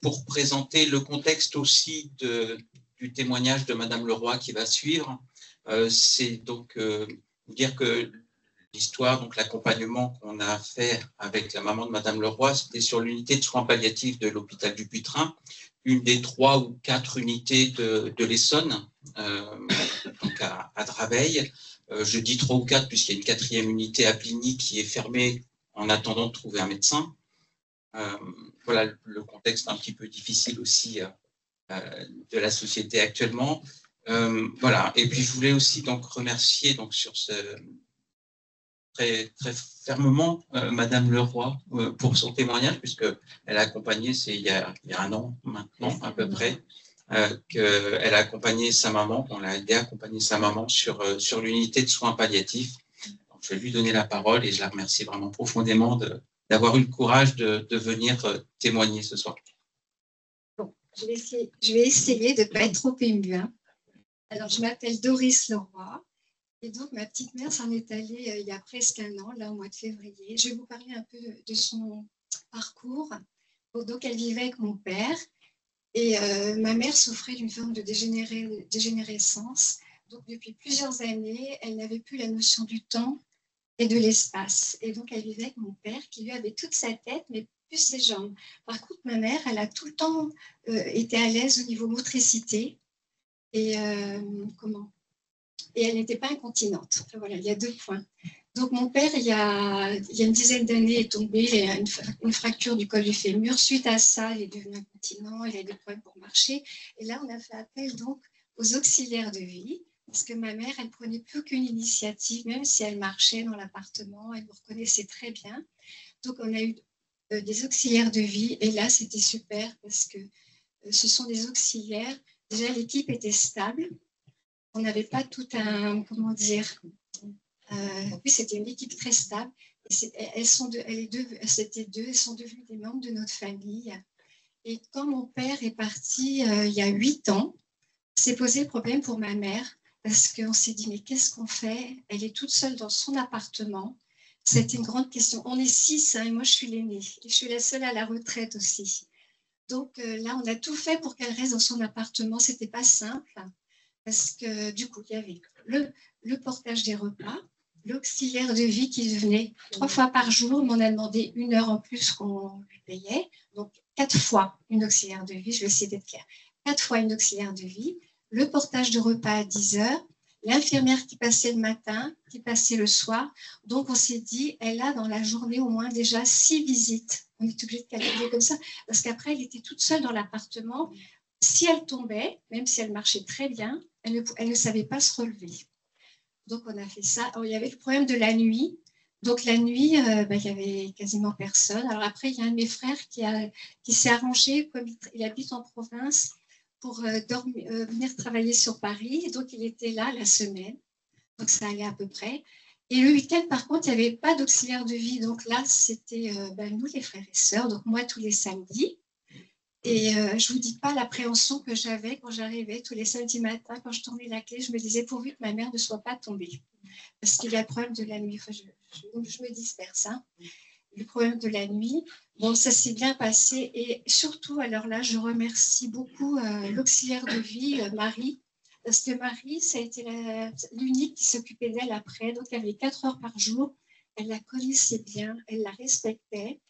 pour présenter le contexte aussi du témoignage de Madame Leroy qui va suivre. C'est donc vous dire que l'histoire, donc l'accompagnement qu'on a fait avec la maman de Madame Leroy, c'était sur l'unité de soins palliatifs de l'hôpital du Puy-Train, une des 3 ou 4 unités de l'Essonne, donc à Draveil. Je dis 3 ou 4 puisqu'il y a une 4e unité à Bligny qui est fermée en attendant de trouver un médecin. Voilà le contexte un petit peu difficile aussi de la société actuellement. Voilà. Et puis je voulais aussi donc remercier donc sur très, très fermement Madame Leroy pour son témoignage, puisqu'elle a accompagné, c'est il y a 1 an maintenant à peu près, qu'elle a accompagné sa maman, qu'on l'a aidé à accompagner sa maman sur l'unité de soins palliatifs. Donc, je vais lui donner la parole et je la remercie vraiment profondément d'avoir eu le courage de venir témoigner ce soir. Bon, je vais essayer de ne pas être trop émue. Hein. Alors, je m'appelle Doris Leroy. Et donc, ma petite mère s'en est allée il y a presque 1 an, là, au mois de février. Je vais vous parler un peu de son parcours. Donc, elle vivait avec mon père. Et ma mère souffrait d'une forme de dégénérescence. Donc, depuis plusieurs années, elle n'avait plus la notion du temps et de l'espace. Et donc, elle vivait avec mon père qui lui avait toute sa tête, mais plus ses jambes. Par contre, ma mère, elle a tout le temps été à l'aise au niveau motricité. Et et elle n'était pas incontinente. Enfin, voilà, il y a 2 points. Donc, mon père, il y a une dizaine d'années, est tombé, il a une fracture du col du fémur. Suite à ça, il est devenu incontinent, il a des problèmes pour marcher. Et là, on a fait appel donc aux auxiliaires de vie, parce que ma mère, elle ne prenait plus aucune initiative, même si elle marchait dans l'appartement, elle me reconnaissait très bien. Donc, on a eu des auxiliaires de vie, et là, c'était super, parce que ce sont des auxiliaires. Déjà, l'équipe était stable. On n'avait pas tout un, comment dire, oui, c'était une équipe très stable. Et elles sont devenues des membres de notre famille. Et quand mon père est parti il y a 8 ans, s'est posé le problème pour ma mère, parce qu'on s'est dit, mais qu'est-ce qu'on fait? Elle est toute seule dans son appartement. C'était une grande question. On est 6, hein, et moi, je suis l'aînée. Et je suis la seule à la retraite aussi. Donc là, on a tout fait pour qu'elle reste dans son appartement. Ce n'était pas simple. Parce que du coup, il y avait le portage des repas, l'auxiliaire de vie qui venait 3 fois par jour, mais on a demandé 1 heure en plus qu'on lui payait. Donc, 4 fois une auxiliaire de vie, je vais essayer d'être claire. 4 fois une auxiliaire de vie, le portage de repas à 10 heures, l'infirmière qui passait le matin, qui passait le soir. Donc, on s'est dit, elle a dans la journée au moins déjà 6 visites. On est obligé de calculer comme ça, parce qu'après, elle était toute seule dans l'appartement. Si elle tombait, même si elle marchait très bien, elle ne savait pas se relever. Donc, on a fait ça. Alors, il y avait le problème de la nuit. Donc, la nuit, il n'y avait quasiment personne. Alors, après, il y a un de mes frères qui s'est arrangé, comme il habite en province, pour venir travailler sur Paris. Et donc, il était là la semaine. Donc, ça allait à peu près. Et le week-end, par contre, il n'y avait pas d'auxiliaire de vie. Donc là, c'était nous, les frères et sœurs. Donc, moi, tous les samedis. Et je ne vous dis pas l'appréhension que j'avais quand j'arrivais tous les samedis matins, quand je tournais la clé, je me disais pourvu que ma mère ne soit pas tombée. Parce qu'il y a le problème de la nuit. Enfin, je me disperse. Hein. Le problème de la nuit, bon, ça s'est bien passé. Et surtout, alors là, je remercie beaucoup l'auxiliaire de vie, Marie, parce que Marie, ça a été l'unique qui s'occupait d'elle après. Donc, il y avait 4 heures par jour. Elle la connaissait bien, elle la respectait.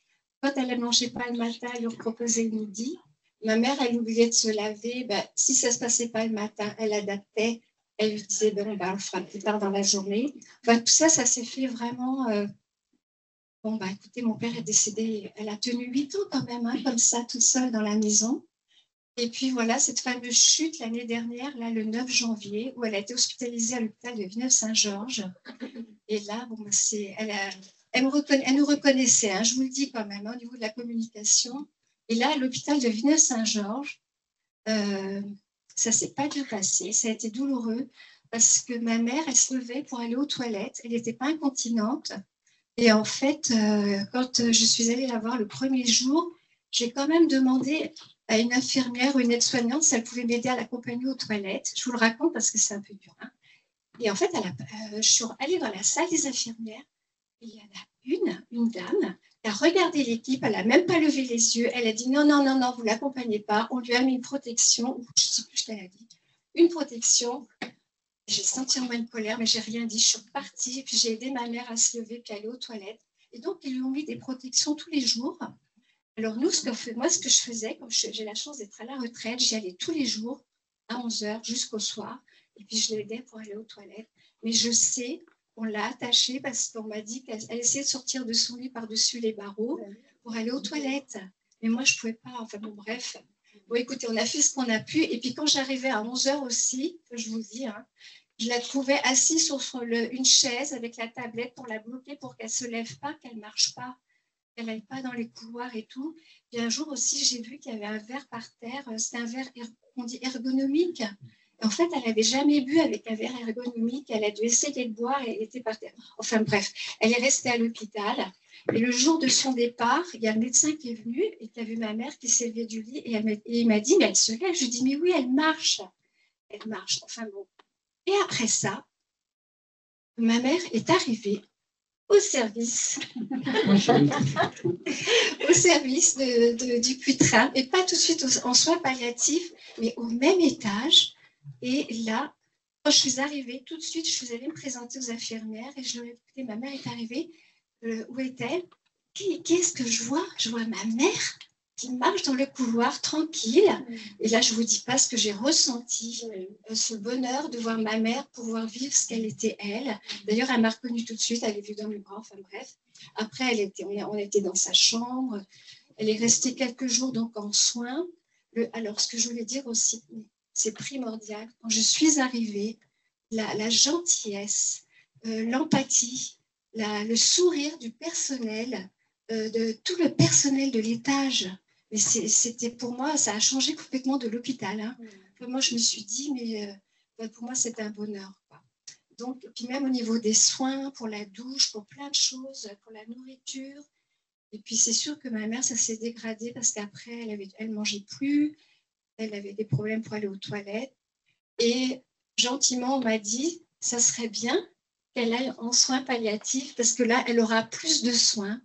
Quand elle ne mangeait pas le matin, elle lui proposait le midi. Ma mère, elle oubliait de se laver. Si ça ne se passait pas le matin, elle adaptait. Elle lui disait, on le fera plus tard dans la journée. Enfin, tout ça, ça s'est fait vraiment... écoutez, mon père est décédé. Elle a tenu 8 ans quand même, hein, comme ça, toute seule dans la maison. Et puis voilà, cette fameuse chute l'année dernière, là, le 9 janvier, où elle a été hospitalisée à l'hôpital de Villeneuve-Saint-Georges. Et là, elle nous reconnaissait, hein, je vous le dis quand même, hein, au niveau de la communication. Et là, à l'hôpital de Villeneuve-Saint-Georges, ça ne s'est pas bien passé, ça a été douloureux, parce que ma mère, elle se levait pour aller aux toilettes, elle n'était pas incontinente. Et en fait, quand je suis allée la voir le premier jour, j'ai quand même demandé à une infirmière ou une aide-soignante si elle pouvait m'aider à l'accompagner aux toilettes. Je vous le raconte parce que c'est un peu dur. Hein. Et en fait, je suis allée dans la salle des infirmières. Et il y en a une dame, qui a regardé l'équipe, elle n'a même pas levé les yeux. Elle a dit non, vous ne l'accompagnez pas. On lui a mis une protection, je ne sais plus ce qu'elle a dit, une protection. J'ai senti en moi une colère, mais je n'ai rien dit. Je suis repartie, puis j'ai aidé ma mère à se lever, puis aller aux toilettes. Et donc, ils lui ont mis des protections tous les jours. Alors, moi, ce que je faisais, quand j'ai la chance d'être à la retraite, j'y allais tous les jours, à 11h jusqu'au soir, et puis je l'aidais pour aller aux toilettes. Mais je sais qu'on l'a attachée parce qu'on m'a dit qu'elle essayait de sortir de son lit par-dessus les barreaux pour aller aux toilettes. Mais moi, je ne pouvais pas. Enfin, bon, bref. Bon, écoutez, on a fait ce qu'on a pu. Et puis, quand j'arrivais à 11h aussi, je vous dis, hein, Je la trouvais assise sur une chaise avec la tablette pour la bloquer pour qu'elle ne se lève pas, qu'elle ne marche pas, qu'elle n'aille pas dans les couloirs et tout. Puis un jour aussi, j'ai vu qu'il y avait un verre par terre. C'était un verre, on dit ergonomique. Et en fait, elle n'avait jamais bu avec un verre ergonomique. Elle a dû essayer de boire et elle était par terre. Enfin bref, elle est restée à l'hôpital. Et le jour de son départ, il y a le médecin qui est venu et qui a vu ma mère qui s'est levée du lit. Et il m'a dit, mais elle se lève. Je lui ai dit, mais oui, elle marche. Elle marche. Enfin bon. Et après ça, ma mère est arrivée au service du Putrin, et pas tout de suite en soins palliatifs, mais au même étage. Et là, quand je suis arrivée, tout de suite, je suis allée me présenter aux infirmières et je leur ai dit, écoutez, ma mère est arrivée, où est-elle? Qu'est-ce que je vois? Je vois ma mère qui marche dans le couloir tranquille. Et là, je ne vous dis pas ce que j'ai ressenti, ce bonheur de voir ma mère pouvoir vivre ce qu'elle était elle. D'ailleurs, elle m'a reconnue tout de suite, elle est venue dans mes bras, enfin bref. Après, on était dans sa chambre. Elle est restée quelques jours donc en soins. Alors, ce que je voulais dire aussi, c'est primordial. Quand je suis arrivée, la gentillesse, l'empathie, le sourire du personnel, de tout le personnel de l'étage. Mais c'était pour moi, ça a changé complètement de l'hôpital. Hein. Moi, je me suis dit, mais pour moi, c'était un bonheur. Quoi. Donc, puis même au niveau des soins, pour la douche, pour plein de choses, pour la nourriture. Et puis, c'est sûr que ma mère, ça s'est dégradé parce qu'après, elle mangeait plus. Elle avait des problèmes pour aller aux toilettes. Et gentiment, on m'a dit, ça serait bien qu'elle aille en soins palliatifs parce que là, elle aura plus de soins.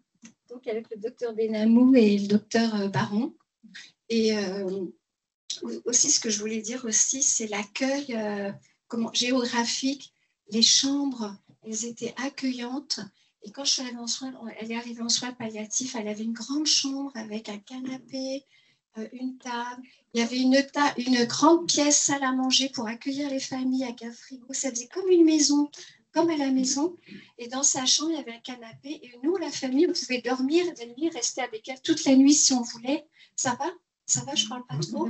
Donc, avec le docteur Benamou et le docteur Baron. Et aussi, ce que je voulais dire aussi, c'est l'accueil géographique. Les chambres, elles étaient accueillantes. Et quand je suis arrivée en soins, elle est arrivée en soins palliatifs, elle avait une grande chambre avec un canapé, une table. Il y avait une grande pièce salle à manger pour accueillir les familles avec un frigo. Ça faisait comme une maison, comme à la maison. Et dans sa chambre, il y avait un canapé. Et nous, la famille, on pouvait dormir la nuit, rester avec elle toute la nuit si on voulait. Ça va? Ça va, je ne parle pas trop.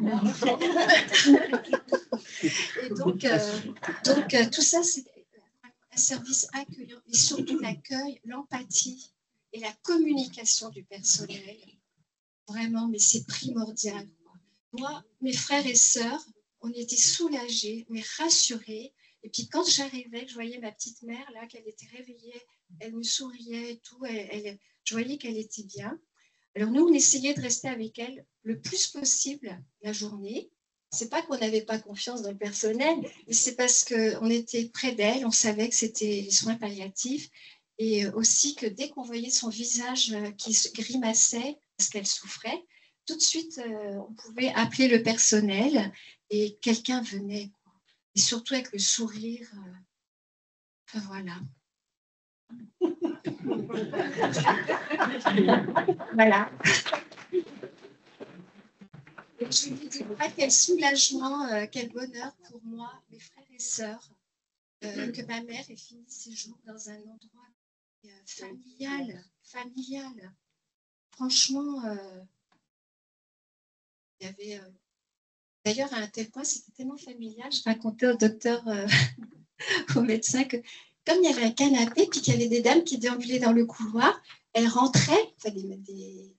Et donc tout ça, c'est un service accueillant. Et surtout l'accueil, l'empathie et la communication du personnel. Vraiment, mais c'est primordial. Moi, mes frères et sœurs, on était soulagés, mais rassurés. Et puis quand j'arrivais, je voyais ma petite mère, là, qu'elle était réveillée, elle me souriait et tout, je voyais qu'elle était bien. Alors nous, on essayait de rester avec elle le plus possible la journée. C'est pas qu'on n'avait pas confiance dans le personnel, mais c'est parce qu'on était près d'elle, on savait que c'était les soins palliatifs, et aussi que dès qu'on voyait son visage qui se grimaçait parce qu'elle souffrait, tout de suite, on pouvait appeler le personnel et quelqu'un venait. Et surtout avec le sourire. Enfin, voilà. Voilà. Et je ne vous dis pas quel soulagement, quel bonheur pour moi, mes frères et sœurs, que ma mère ait fini ses jours dans un endroit familial. Franchement, il y avait... D'ailleurs, à un tel point, c'était tellement familial, je racontais au docteur, au médecin, que comme il y avait un canapé, puis qu'il y avait des dames qui déambulaient dans le couloir, elles rentraient, enfin des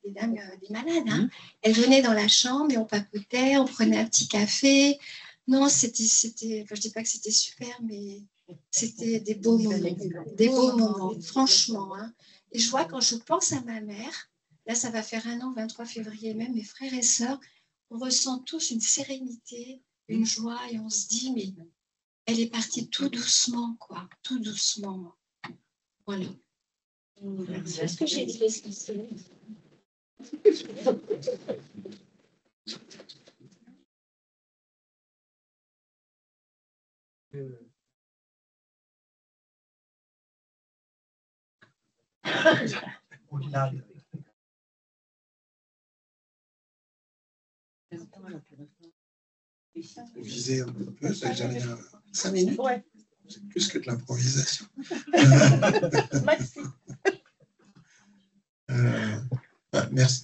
dames, des malades, hein, elles venaient dans la chambre et on papotait, on prenait un petit café. Non, c'était enfin, je ne dis pas que c'était super, mais c'était des beaux moments, franchement. Hein. Et je vois, quand je pense à ma mère, là, ça va faire 1 an, 23 février même, mes frères et sœurs, on ressent tous une sérénité, une joie, et on se dit, mais elle est partie tout doucement, quoi, tout doucement. Voilà. Est-ce que j'ai dit l'essentiel? Vous visez un peu, ça j'arrive à 5 minutes. Ouais. C'est plus que de l'improvisation. Merci.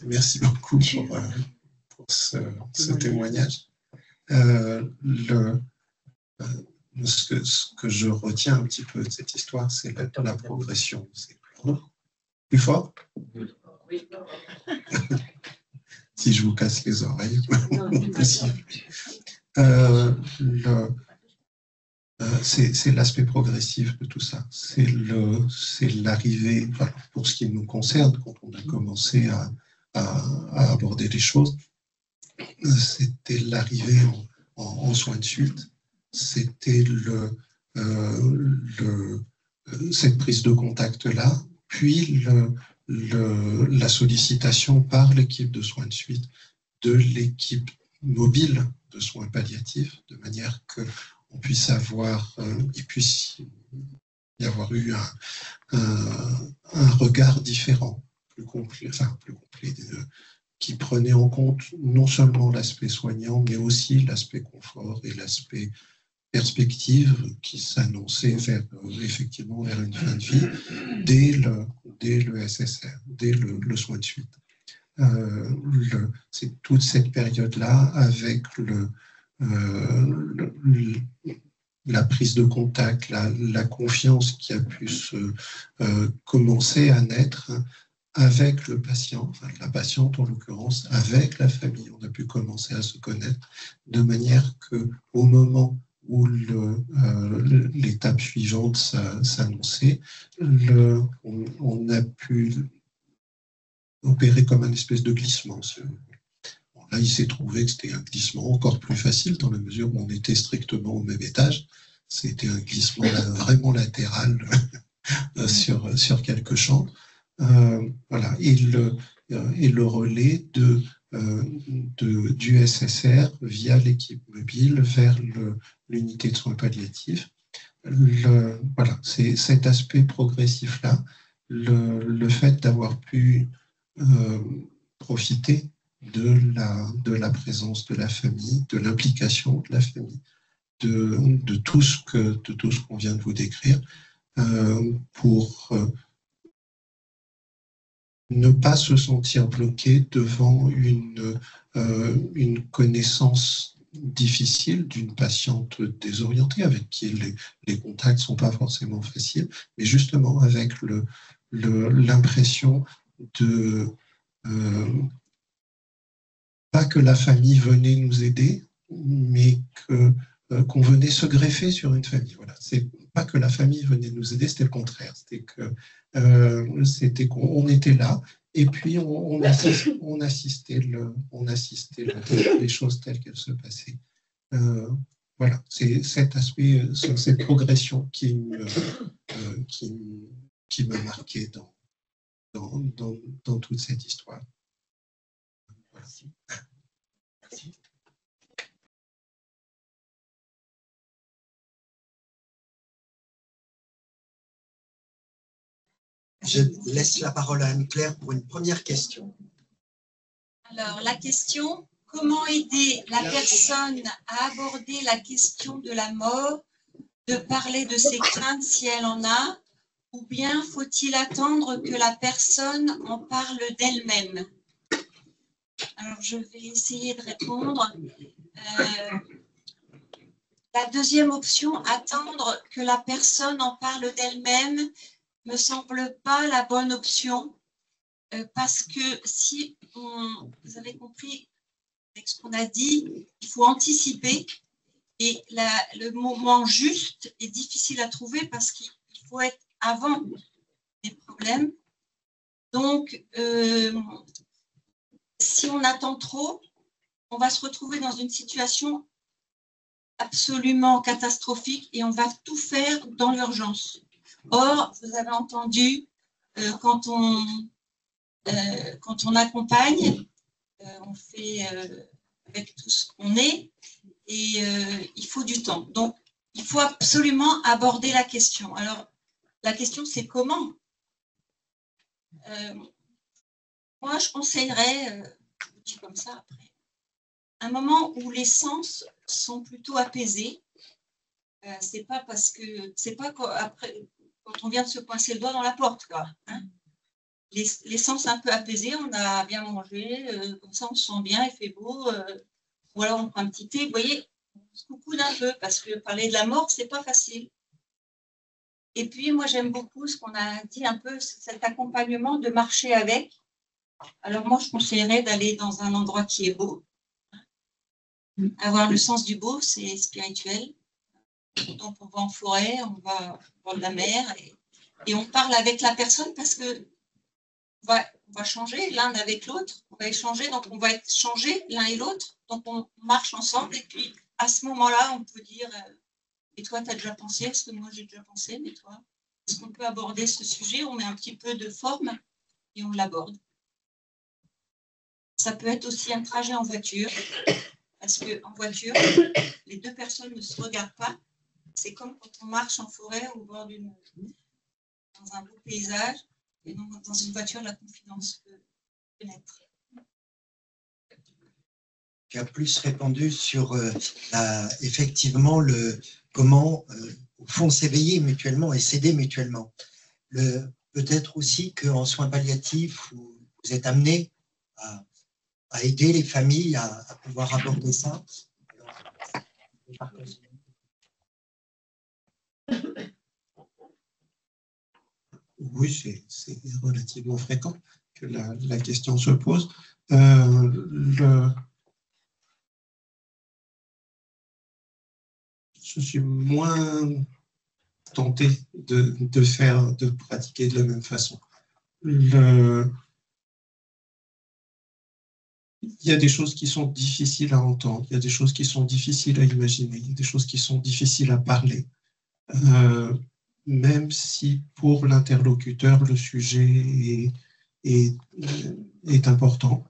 Merci beaucoup pour ce témoignage. ce que je retiens un petit peu de cette histoire, c'est la progression. C'est plus fort. Si je vous casse les oreilles, possible. C'est l'aspect progressif de tout ça. C'est l'arrivée, enfin, pour ce qui nous concerne, quand on a commencé à aborder les choses, c'était l'arrivée en soins de suite. C'était cette prise de contact-là, puis la sollicitation par l'équipe de soins de suite de l'équipe mobile de soins palliatifs, de manière qu'on puisse avoir, il puisse y avoir eu un regard différent, plus complet, qui prenait en compte non seulement l'aspect soignant, mais aussi l'aspect confort et l'aspect perspective qui s'annonçait effectivement vers une fin de vie dès le SSR, dès le soin de suite. C'est toute cette période-là avec la prise de contact, la confiance qui a pu commencer à naître avec le patient, enfin la patiente en l'occurrence, avec la famille. On a pu commencer à se connaître de manière qu'au moment où l'étape suivante s'annonçait, on a pu opérer comme un espèce de glissement. Bon, là, il s'est trouvé que c'était un glissement encore plus facile dans la mesure où on était strictement au même étage. C'était un glissement vraiment latéral sur quelques chambres. Voilà. Et le relais du SSR via l'équipe mobile vers l'unité de soins palliatifs. Voilà, c'est cet aspect progressif-là, le fait d'avoir pu profiter de la présence de la famille, de l'implication de la famille, de tout ce qu'on vient de vous décrire, pour ne pas se sentir bloqué devant une connaissance difficile d'une patiente désorientée avec qui les contacts ne sont pas forcément faciles, mais justement avec l'impression de pas que la famille venait nous aider, mais qu'on venait se greffer sur une famille. Voilà. C'est pas que la famille venait nous aider, c'était le contraire. C'était qu'on était là et puis on assistait les choses telles qu'elles se passaient. Voilà, c'est cet aspect, cette progression qui me marquait dans toute cette histoire. Merci. Merci. Je laisse la parole à Anne-Claire pour une première question. Alors, la question, comment aider la personne à aborder la question de la mort, de parler de ses craintes si elle en a, ou bien faut-il attendre que la personne en parle d'elle-même? Alors, je vais essayer de répondre. La deuxième option, attendre que la personne en parle d'elle-même, me semble pas la bonne option, parce que si vous avez compris avec ce qu'on a dit, il faut anticiper, et le moment juste est difficile à trouver parce qu'il faut être avant des problèmes. Donc, si on attend trop, on va se retrouver dans une situation absolument catastrophique et on va tout faire dans l'urgence. Or, vous avez entendu, quand on accompagne, on fait avec tout ce qu'on est, et il faut du temps. Donc, il faut absolument aborder la question. Alors, la question, c'est comment? Moi, je conseillerais, je vous dis comme ça après, un moment où les sens sont plutôt apaisés. C'est pas parce que, c'est pas après, quand on vient de se coincer le doigt dans la porte, quoi. Hein, les sens un peu apaisés, on a bien mangé, comme ça on se sent bien, il fait beau, ou alors on prend un petit thé. Vous voyez, se coucoude un peu, parce que parler de la mort, c'est pas facile. Et puis, moi, j'aime beaucoup ce qu'on a dit un peu, cet accompagnement de marcher avec. Alors, moi, je conseillerais d'aller dans un endroit qui est beau. Avoir le sens du beau, c'est spirituel. Donc, on va en forêt, on va au bord de la mer et on parle avec la personne parce que on va changer l'un avec l'autre, on va échanger, donc on va être changés l'un et l'autre. Donc, on marche ensemble et puis, à ce moment-là, on peut dire et toi, tu as déjà pensé? Est-ce que moi, j'ai déjà pensé? Mais toi, est-ce qu'on peut aborder ce sujet? On met un petit peu de forme et on l'aborde. Ça peut être aussi un trajet en voiture, parce qu'en voiture, les deux personnes ne se regardent pas. C'est comme quand on marche en forêt au bord dans un beau paysage, et donc dans une voiture, la confidence peut naître. Tu as plus répondu sur effectivement comment au fond s'éveiller mutuellement et s'aider mutuellement. Peut-être aussi qu'en soins palliatifs, vous êtes amené à aider les familles à pouvoir aborder ça. Oui, c'est relativement fréquent que la question se pose. Je suis moins tenté de pratiquer de la même façon. Il y a des choses qui sont difficiles à entendre, il y a des choses qui sont difficiles à imaginer, il y a des choses qui sont difficiles à parler. Même si pour l'interlocuteur, le sujet est important.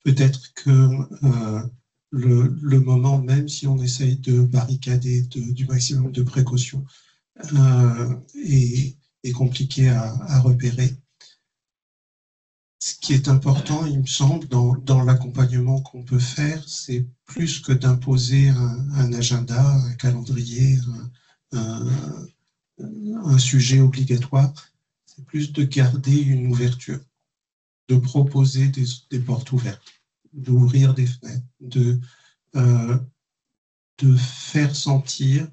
Peut-être que le moment, même si on essaye de barricader du maximum de précautions, est compliqué à repérer. Ce qui est important, il me semble, dans l'accompagnement qu'on peut faire, c'est plus que d'imposer un agenda, un calendrier, un sujet obligatoire, c'est plus de garder une ouverture, de proposer des portes ouvertes, d'ouvrir des fenêtres, de faire sentir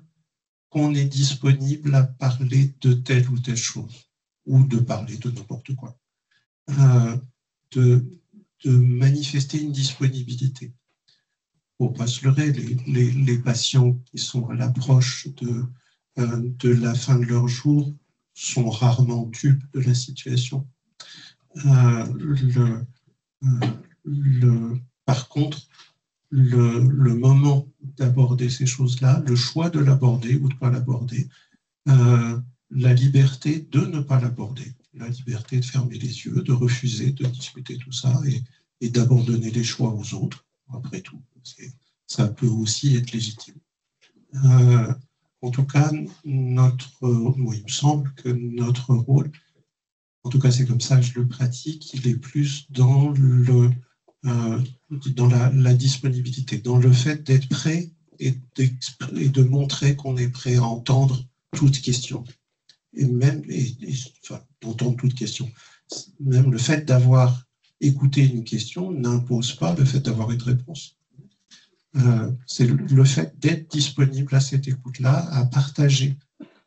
qu'on est disponible à parler de telle ou telle chose, ou de parler de n'importe quoi. De manifester une disponibilité. Pour ne pas se leurrer, les patients qui sont à l'approche de la fin de leur jour sont rarement dupes de la situation. Par contre, le moment d'aborder ces choses-là, le choix de l'aborder ou de ne pas l'aborder, la liberté de ne pas l'aborder, la liberté de fermer les yeux, de refuser, de discuter tout ça et d'abandonner les choix aux autres, après tout. Ça peut aussi être légitime. En tout cas, il me semble que notre rôle, en tout cas c'est comme ça que je le pratique, il est plus dans la disponibilité, dans le fait d'être prêt et de montrer qu'on est prêt à entendre toute question. Et même, d'entendre toute question. Même le fait d'avoir écouté une question n'impose pas le fait d'avoir une réponse. C'est le fait d'être disponible à cette écoute-là, à partager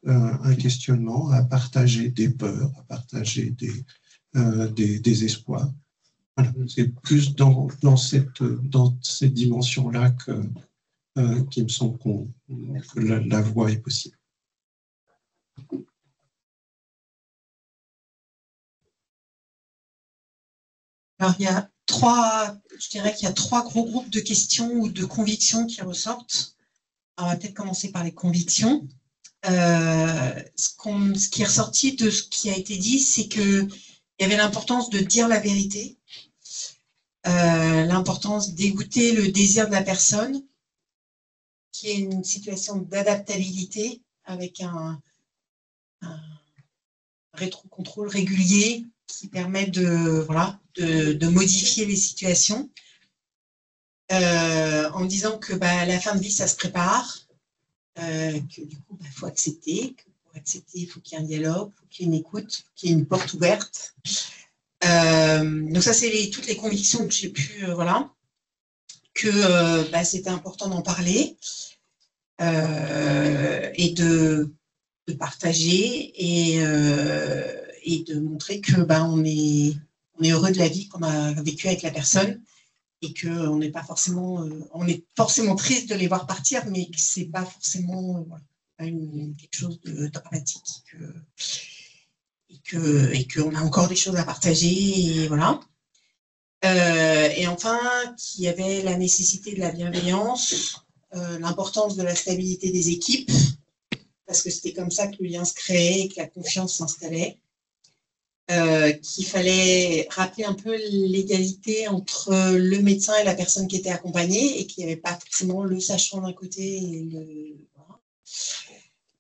un questionnement, à partager des peurs, à partager des espoirs. Voilà, c'est plus dans cette dimension-là qu'il me semble que la voie est possible. Alors, je dirais qu'il y a trois gros groupes de questions ou de convictions qui ressortent. Alors, on va peut-être commencer par les convictions. Ce qui est ressorti de ce qui a été dit, c'est qu'il y avait l'importance de dire la vérité, l'importance d'écouter le désir de la personne, qui est une situation d'adaptabilité avec un rétrocontrôle régulier qui permet de modifier les situations, en disant que la fin de vie, ça se prépare, que du coup, faut accepter, que pour accepter, il faut qu'il y ait un dialogue, il faut qu'il y ait une écoute, il faut qu'il y ait une porte ouverte. Donc ça, c'est toutes les convictions que j'ai pu, que c'était important d'en parler et de partager et de montrer que on est heureux de la vie qu'on a vécue avec la personne et qu'on n'est pas forcément, on est forcément triste de les voir partir, mais que c'est pas forcément quelque chose de dramatique et qu'on a encore des choses à partager et voilà. Et enfin, qu'il y avait la nécessité de la bienveillance, l'importance de la stabilité des équipes, parce que c'était comme ça que le lien se créait et que la confiance s'installait. Qu'il fallait rappeler un peu l'égalité entre le médecin et la personne qui était accompagnée et qu'il n'y avait pas forcément le sachant d'un côté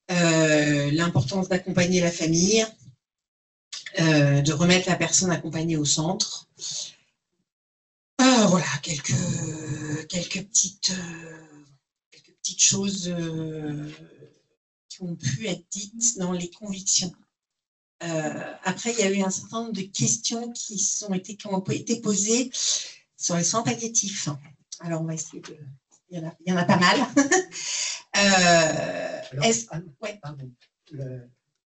et l'importance d'accompagner la famille, de remettre la personne accompagnée au centre. Voilà, quelques petites choses qui ont pu être dites dans les convictions. Après, il y a eu un certain nombre de questions qui ont été posées sur les soins palliatifs. Alors, on va essayer de... Il y en a pas mal. Ouais.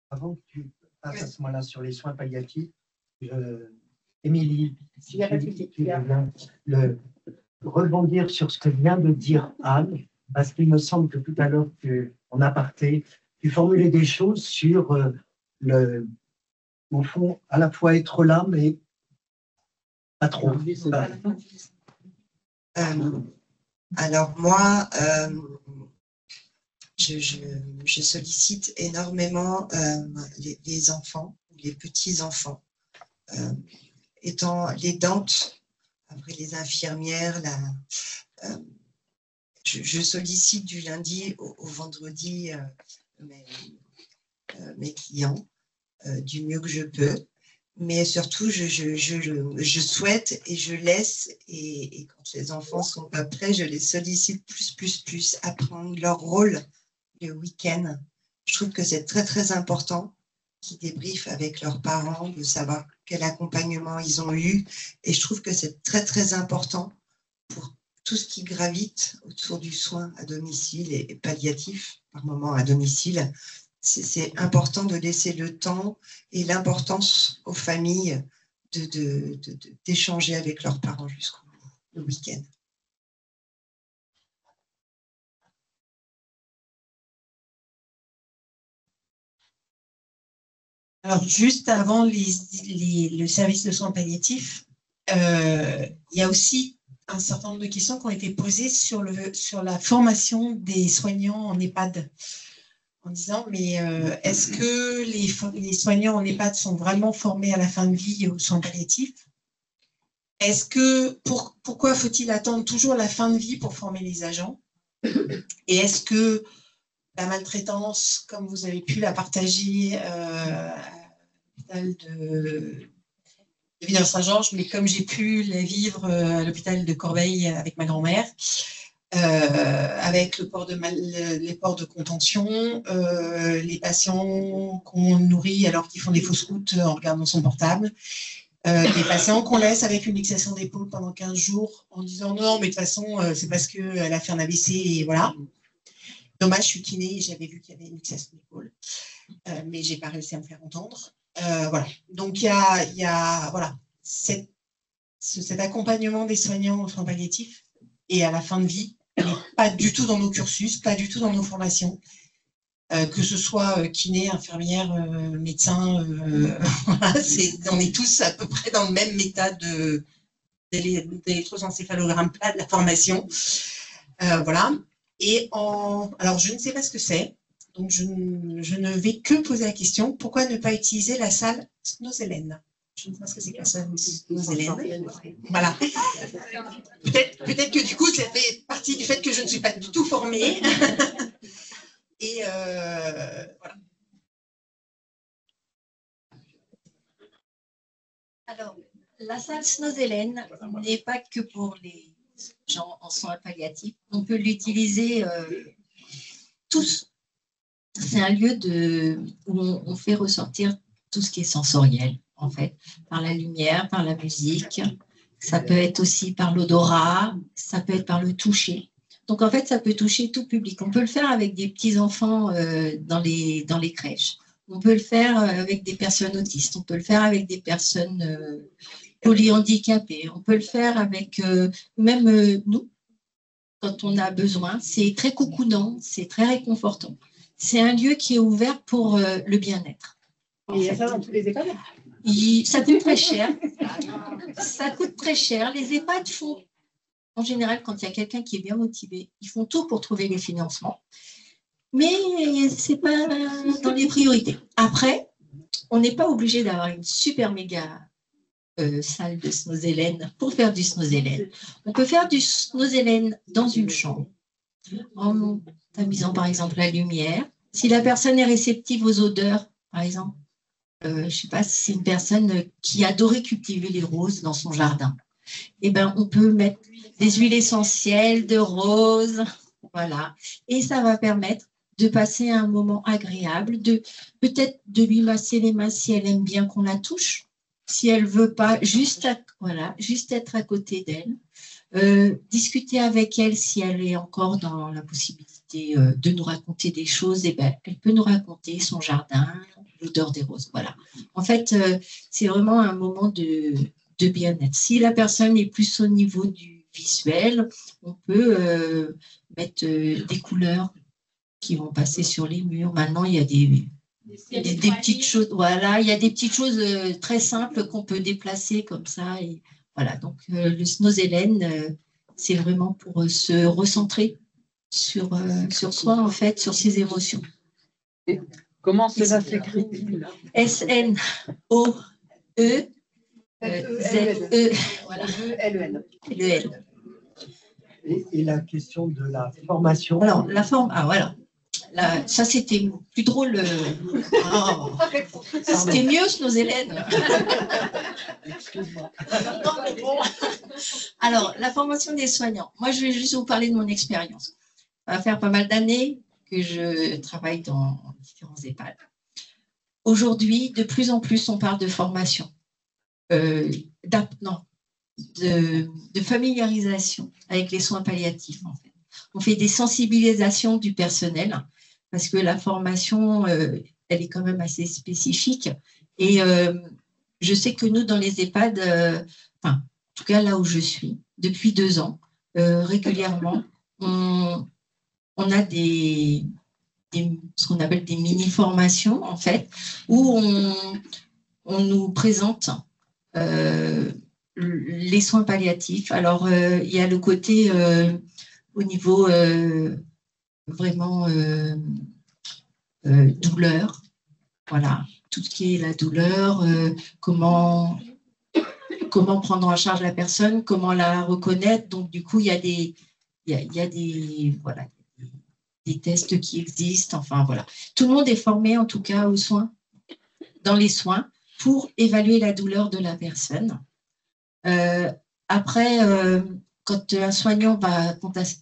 Avant que tu passes à ce moment-là sur les soins palliatifs, Émilie, tu veux rebondir sur ce que vient de dire Anne, parce qu'il me semble que tout à l'heure, en aparté, tu formulais des choses sur au fond, à la fois être là, mais pas trop. Alors moi, je sollicite énormément les enfants, les petits-enfants, étant l'aidantes, après les infirmières, je sollicite du lundi au vendredi mes clients du mieux que je peux, mais surtout je souhaite et je laisse et quand les enfants sont pas prêts, je les sollicite plus à prendre leur rôle le week-end. Je trouve que c'est très très important qu'ils débriefent avec leurs parents, de savoir quel accompagnement ils ont eu, et je trouve que c'est très très important pour tout ce qui gravite autour du soin à domicile et palliatif, par moment à domicile. C'est important de laisser le temps et l'importance aux familles d'échanger avec leurs parents jusqu'au le week-end. Alors, juste avant le service de soins palliatifs, il y a aussi un certain nombre de questions qui ont été posées sur la formation des soignants en EHPAD. En disant, mais est-ce que les soignants en EHPAD sont vraiment formés à la fin de vie aux soins palliatifs? Est-ce que pourquoi faut-il attendre toujours la fin de vie pour former les agents? Et est-ce que la maltraitance, comme vous avez pu la partager à l'hôpital de Villers-Saint-Georges, mais comme j'ai pu la vivre à l'hôpital de Corbeil avec ma grand-mère, avec les ports de contention, les patients qu'on nourrit alors qu'ils font des fausses routes en regardant son portable, les patients qu'on laisse avec une luxation d'épaule pendant 15 jours en disant non, mais de toute façon, c'est parce qu'elle a fait un AVC et voilà. Dommage, je suis kiné et j'avais vu qu'il y avait une luxation d'épaule, mais je n'ai pas réussi à me faire entendre. Voilà. Donc, il y a voilà, cet accompagnement des soignants aux soins palliatifs et à la fin de vie, pas du tout dans nos cursus, pas du tout dans nos formations, que ce soit kiné, infirmière, médecin, voilà, on est tous à peu près dans le même état d'électroencéphalogramme plat de la formation. Voilà. Et alors, je ne sais pas ce que c'est, donc je ne vais que poser la question, pourquoi ne pas utiliser la salle Snozelen? Je ne sais pas ce que c'est que la salle Snozelen. Voilà. Peut-être que du coup, ça fait partie du fait que je ne suis pas du tout formée. Et voilà. Alors, la salle Snozelen n'est pas que pour les gens en soins palliatifs. On peut l'utiliser tous. C'est un lieu où on fait ressortir tout ce qui est sensoriel, en fait, par la lumière, par la musique. Ça peut être aussi par l'odorat, ça peut être par le toucher. Donc, en fait, ça peut toucher tout public. On peut le faire avec des petits-enfants dans les crèches. On peut le faire avec des personnes autistes. On peut le faire avec des personnes polyhandicapées. On peut le faire avec même nous, quand on a besoin. C'est très cocoonant, c'est très réconfortant. C'est un lieu qui est ouvert pour le bien-être. Et il y a ça dans tous les EHPAD? Ça coûte très cher. Ça coûte très cher. Les EHPAD font, en général, quand il y a quelqu'un qui est bien motivé, ils font tout pour trouver les financements. Mais ce n'est pas dans les priorités. Après, on n'est pas obligé d'avoir une super méga salle de Snozelen pour faire du Snozelen. On peut faire du Snozelen dans une chambre, en tamisant par exemple la lumière. Si la personne est réceptive aux odeurs, par exemple, je ne sais pas si c'est une personne qui adorait cultiver les roses dans son jardin, eh ben, on peut mettre des huiles essentielles de rose, voilà, et ça va permettre de passer un moment agréable, peut-être de lui masser les mains si elle aime bien qu'on la touche, si elle ne veut pas, juste être à côté d'elle, discuter avec elle si elle est encore dans la possibilité de nous raconter des choses, eh ben, elle peut nous raconter son jardin, l'odeur des roses, voilà. En fait, c'est vraiment un moment de bien-être. Si la personne est plus au niveau du visuel, on peut mettre des couleurs qui vont passer sur les murs. Maintenant, il y a des petites choses, voilà, il y a des petites choses très simples qu'on peut déplacer comme ça. Et voilà, donc le Snozelen, c'est vraiment pour se recentrer sur soi, en fait, sur ses émotions. Comment cela s'écrit-il? S-N-O-E Z-E, voilà. L-E-N. L-E-N. Et la question de la formation. Alors, la forme, voilà. Ça, c'était plus drôle. Oh, c'était mieux, Snozelen. Excuse-moi. Non, mais bon. Alors, la formation des soignants. Moi, je vais juste vous parler de mon expérience. Ça va faire pas mal d'années que je travaille dans différents EHPAD. Aujourd'hui, de plus en plus, on parle de formation, de familiarisation avec les soins palliatifs, en fait. On fait des sensibilisations du personnel parce que la formation, elle est quand même assez spécifique. Et je sais que nous, dans les EHPAD, en tout cas là où je suis, depuis 2 ans, régulièrement, on a ce qu'on appelle des mini-formations, en fait, où on nous présente les soins palliatifs. Alors, il y a le côté au niveau vraiment douleur, voilà, tout ce qui est la douleur, comment prendre en charge la personne, comment la reconnaître. Donc, du coup, il y a des tests qui existent. Enfin, voilà. Tout le monde est formé, en tout cas, aux soins, dans les soins, pour évaluer la douleur de la personne. Après, quand un soignant va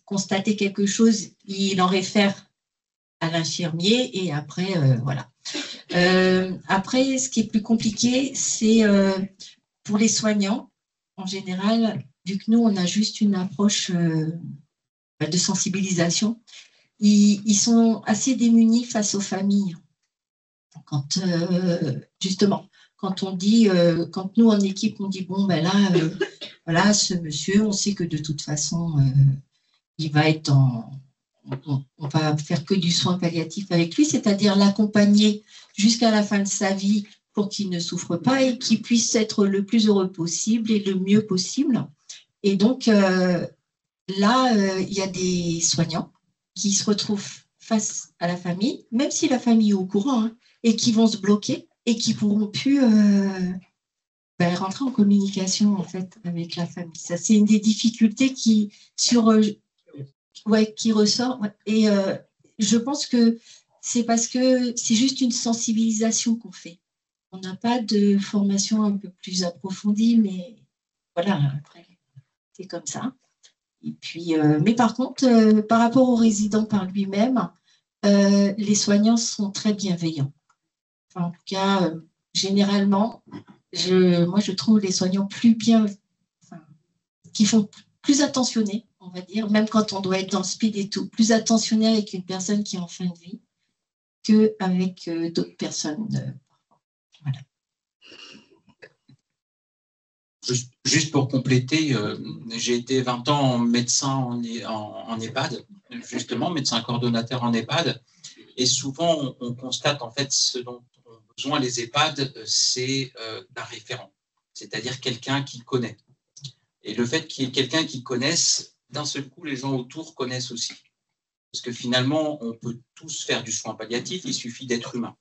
constater quelque chose, il en réfère à l'infirmier et après, voilà. Après, ce qui est plus compliqué, c'est pour les soignants, en général, vu que nous, on a juste une approche de sensibilisation, ils sont assez démunis face aux familles. Quand, justement, quand on dit, quand nous en équipe, on dit, bon, ben là, voilà, ce monsieur, on sait que de toute façon, il va être on va faire que du soin palliatif avec lui, c'est-à-dire l'accompagner jusqu'à la fin de sa vie pour qu'il ne souffre pas et qu'il puisse être le plus heureux possible et le mieux possible. Et donc, là, il y a des soignants qui se retrouvent face à la famille, même si la famille est au courant, hein, et qui vont se bloquer et qui ne pourront plus rentrer en communication en fait, avec la famille. Ça, c'est une des difficultés qui ressort. Et je pense que c'est parce que c'est juste une sensibilisation qu'on fait. On n'a pas de formation un peu plus approfondie, mais voilà, après, c'est comme ça. Et puis, mais par contre, par rapport au résident par lui-même, les soignants sont très bienveillants. Enfin, en tout cas, généralement, moi, je trouve les soignants plus qui font plus attentionnés, on va dire, même quand on doit être dans le speed et tout, plus attentionnés avec une personne qui est en fin de vie qu'avec d'autres personnes. Voilà. Juste pour compléter, j'ai été 20 ans médecin en EHPAD, justement, médecin coordonnateur en EHPAD, et souvent on constate en fait ce dont ont besoin les EHPAD, c'est d'un référent, c'est-à-dire quelqu'un qui connaît. Et le fait qu'il y ait quelqu'un qui connaisse, d'un seul coup, les gens autour connaissent aussi. Parce que finalement, on peut tous faire du soin palliatif, il suffit d'être humain.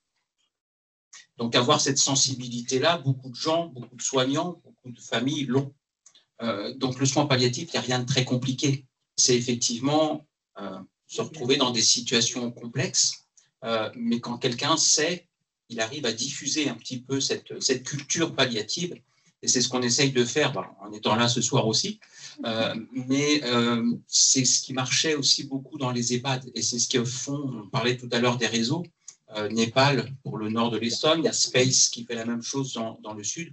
Donc, avoir cette sensibilité-là, beaucoup de gens, beaucoup de soignants, beaucoup de familles l'ont. Donc, le soin palliatif, il n'y a rien de très compliqué. C'est effectivement se retrouver dans des situations complexes, mais quand quelqu'un sait, il arrive à diffuser un petit peu cette culture palliative. Et c'est ce qu'on essaye de faire en étant là ce soir aussi. Mais c'est ce qui marchait aussi beaucoup dans les EHPAD. Et c'est ce qui, au fond, on parlait tout à l'heure des réseaux. Népal pour le nord de l'Essonne, il y a Space qui fait la même chose dans le sud.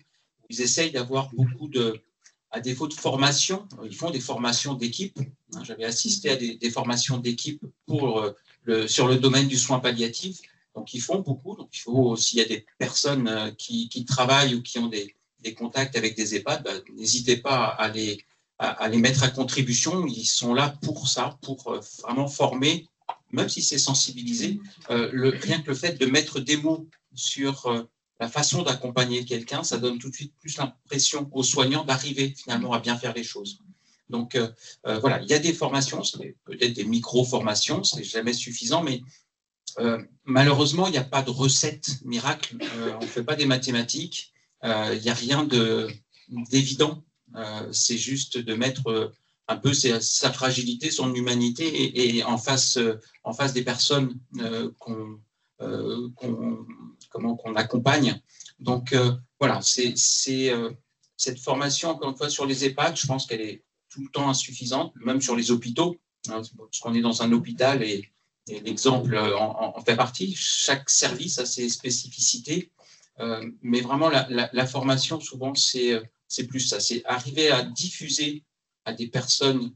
Ils essayent d'avoir beaucoup à défaut de formation, ils font des formations d'équipe. J'avais assisté à des formations d'équipe sur le domaine du soin palliatif. Donc, ils font beaucoup. Donc, il faut, s'il y a des personnes qui travaillent ou qui ont des contacts avec des EHPAD, n'hésitez pas à les mettre à contribution. Ils sont là pour ça, pour vraiment former, même si c'est sensibilisé. Rien que le fait de mettre des mots sur la façon d'accompagner quelqu'un, ça donne tout de suite plus l'impression aux soignants d'arriver finalement à bien faire les choses. Donc voilà, il y a des formations, c'est peut-être des micro-formations, c'est jamais suffisant, mais malheureusement, il n'y a pas de recette miracle, on ne fait pas des mathématiques. Il n'y a rien d'évident, c'est juste de mettre un peu sa fragilité, son humanité et en face des personnes qu'on accompagne. Donc voilà, cette formation, encore une fois, sur les EHPAD, je pense qu'elle est tout le temps insuffisante, même sur les hôpitaux, parce qu'on est dans un hôpital et l'exemple en fait partie. Chaque service a ses spécificités. Mais vraiment, la formation, souvent, c'est plus ça. C'est arriver à diffuser à des personnes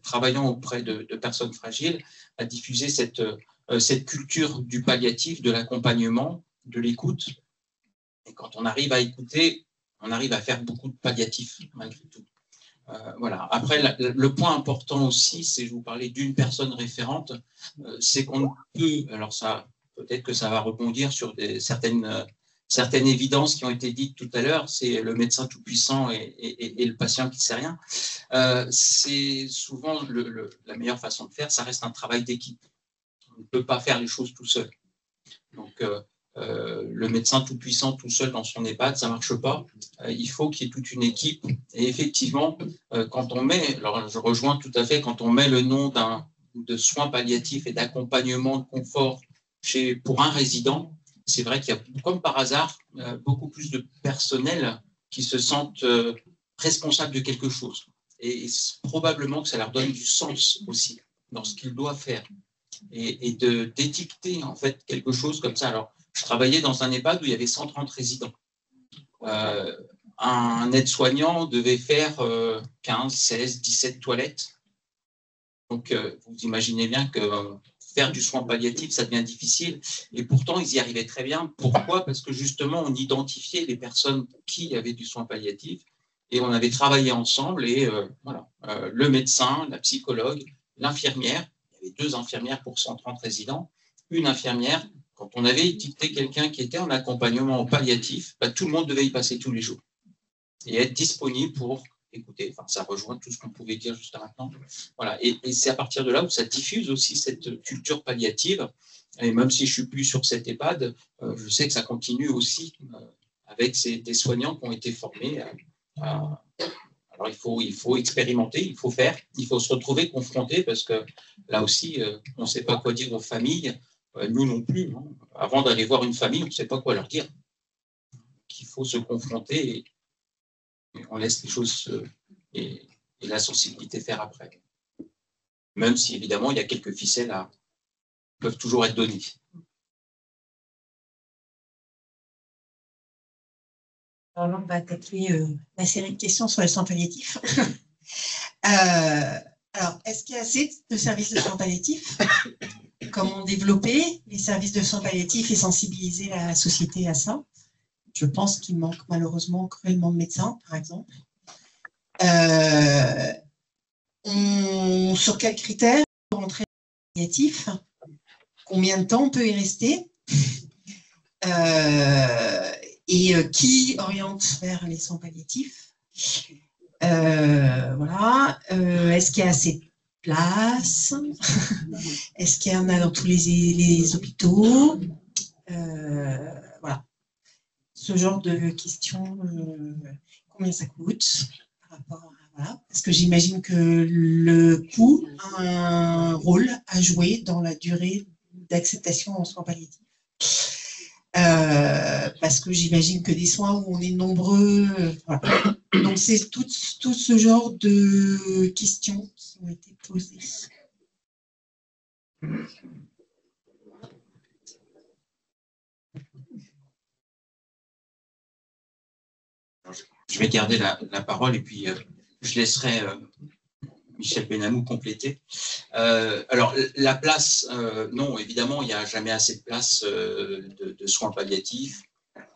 travaillant auprès de personnes fragiles, à diffuser cette culture du palliatif, de l'accompagnement, de l'écoute. Et quand on arrive à écouter, on arrive à faire beaucoup de palliatifs, malgré tout. Voilà. Après, le point important aussi, c'est, je vous parlais d'une personne référente, c'est qu'on peut, alors ça, peut-être que ça va rebondir sur certaines évidences qui ont été dites tout à l'heure, c'est le médecin tout-puissant et le patient qui ne sait rien. C'est souvent la meilleure façon de faire, ça reste un travail d'équipe. On ne peut pas faire les choses tout seul. Donc, le médecin tout-puissant tout seul dans son EHPAD, ça ne marche pas. Il faut qu'il y ait toute une équipe. Et effectivement, quand on met, alors je rejoins tout à fait, quand on met le nom de soins palliatifs et d'accompagnement de confort pour un résident, c'est vrai qu'il y a, comme par hasard, beaucoup plus de personnel qui se sentent responsables de quelque chose. Et probablement que ça leur donne du sens aussi dans ce qu'ils doivent faire. Et d'étiqueter en fait quelque chose comme ça. Alors, je travaillais dans un EHPAD où il y avait 130 résidents. Un aide-soignant devait faire 15, 16, 17 toilettes. Donc, vous imaginez bien que faire du soin palliatif, ça devient difficile. Et pourtant, ils y arrivaient très bien. Pourquoi? Parce que justement, on identifiait les personnes qui avaient du soin palliatif et on avait travaillé ensemble. Et voilà, le médecin, la psychologue, l'infirmière, il y avait 2 infirmières pour 130 résidents, une infirmière. Quand on avait étiqueté quelqu'un qui était en accompagnement au palliatif, tout le monde devait y passer tous les jours et être disponible pour écouter. Enfin, ça rejoint tout ce qu'on pouvait dire jusqu'à maintenant. Voilà. Et c'est à partir de là où ça diffuse aussi cette culture palliative. Et même si je ne suis plus sur cette EHPAD, je sais que ça continue aussi avec des soignants qui ont été formés. Alors, il faut expérimenter, il faut faire, il faut se retrouver confronté parce que là aussi, on ne sait pas quoi dire aux familles. Nous non plus. Hein. Avant d'aller voir une famille, on ne sait pas quoi leur dire. Il faut se confronter et on laisse les choses et la sensibilité faire après. Même si, évidemment, il y a quelques ficelles qui peuvent toujours être données. Alors, on va attaquer la série de questions sur le soin palliatif. Alors, est-ce qu'il y a assez de services de soins palliatifs? Comment développer les services de soins palliatifs et sensibiliser la société à ça? Je pense qu'il manque malheureusement cruellement de médecins, par exemple. Sur quels critères pour rentrer en palliatif? Combien de temps on peut y rester? Qui oriente vers les soins palliatifs? Voilà. Est-ce qu'il y a assez de place? Est-ce qu'il y en a dans tous les hôpitaux? Voilà. Ce genre de questions. Combien ça coûte par rapport à, voilà. Parce que j'imagine que le coût a un rôle à jouer dans la durée d'acceptation en soins palliatifs. Parce que j'imagine que des soins où on est nombreux, voilà. Donc c'est tout ce genre de questions qui ont été posées. Je vais garder la parole et puis je laisserai Michel Benamou compléter. Alors, la place, non, évidemment, il n'y a jamais assez de place de soins palliatifs.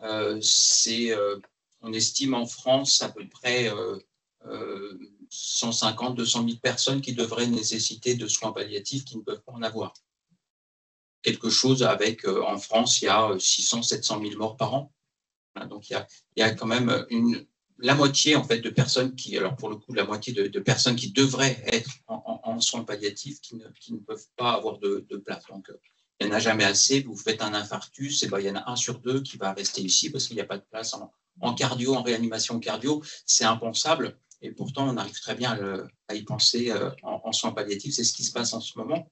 On estime en France à peu près 150-200 000 personnes qui devraient nécessiter de soins palliatifs qui ne peuvent pas en avoir. Quelque chose avec, en France, il y a 600-700 000 morts par an. Donc, il y a quand même la moitié en fait, de personnes qui, alors pour le coup, la moitié de personnes qui devraient être en soins palliatifs qui ne peuvent pas avoir de place. Donc, il n'y en a jamais assez. Vous faites un infarctus, et ben, il y en a 1 sur 2 qui va rester ici parce qu'il n'y a pas de place en cardio, en réanimation cardio. C'est impensable. Et pourtant, on arrive très bien à y penser en soins palliatifs. C'est ce qui se passe en ce moment.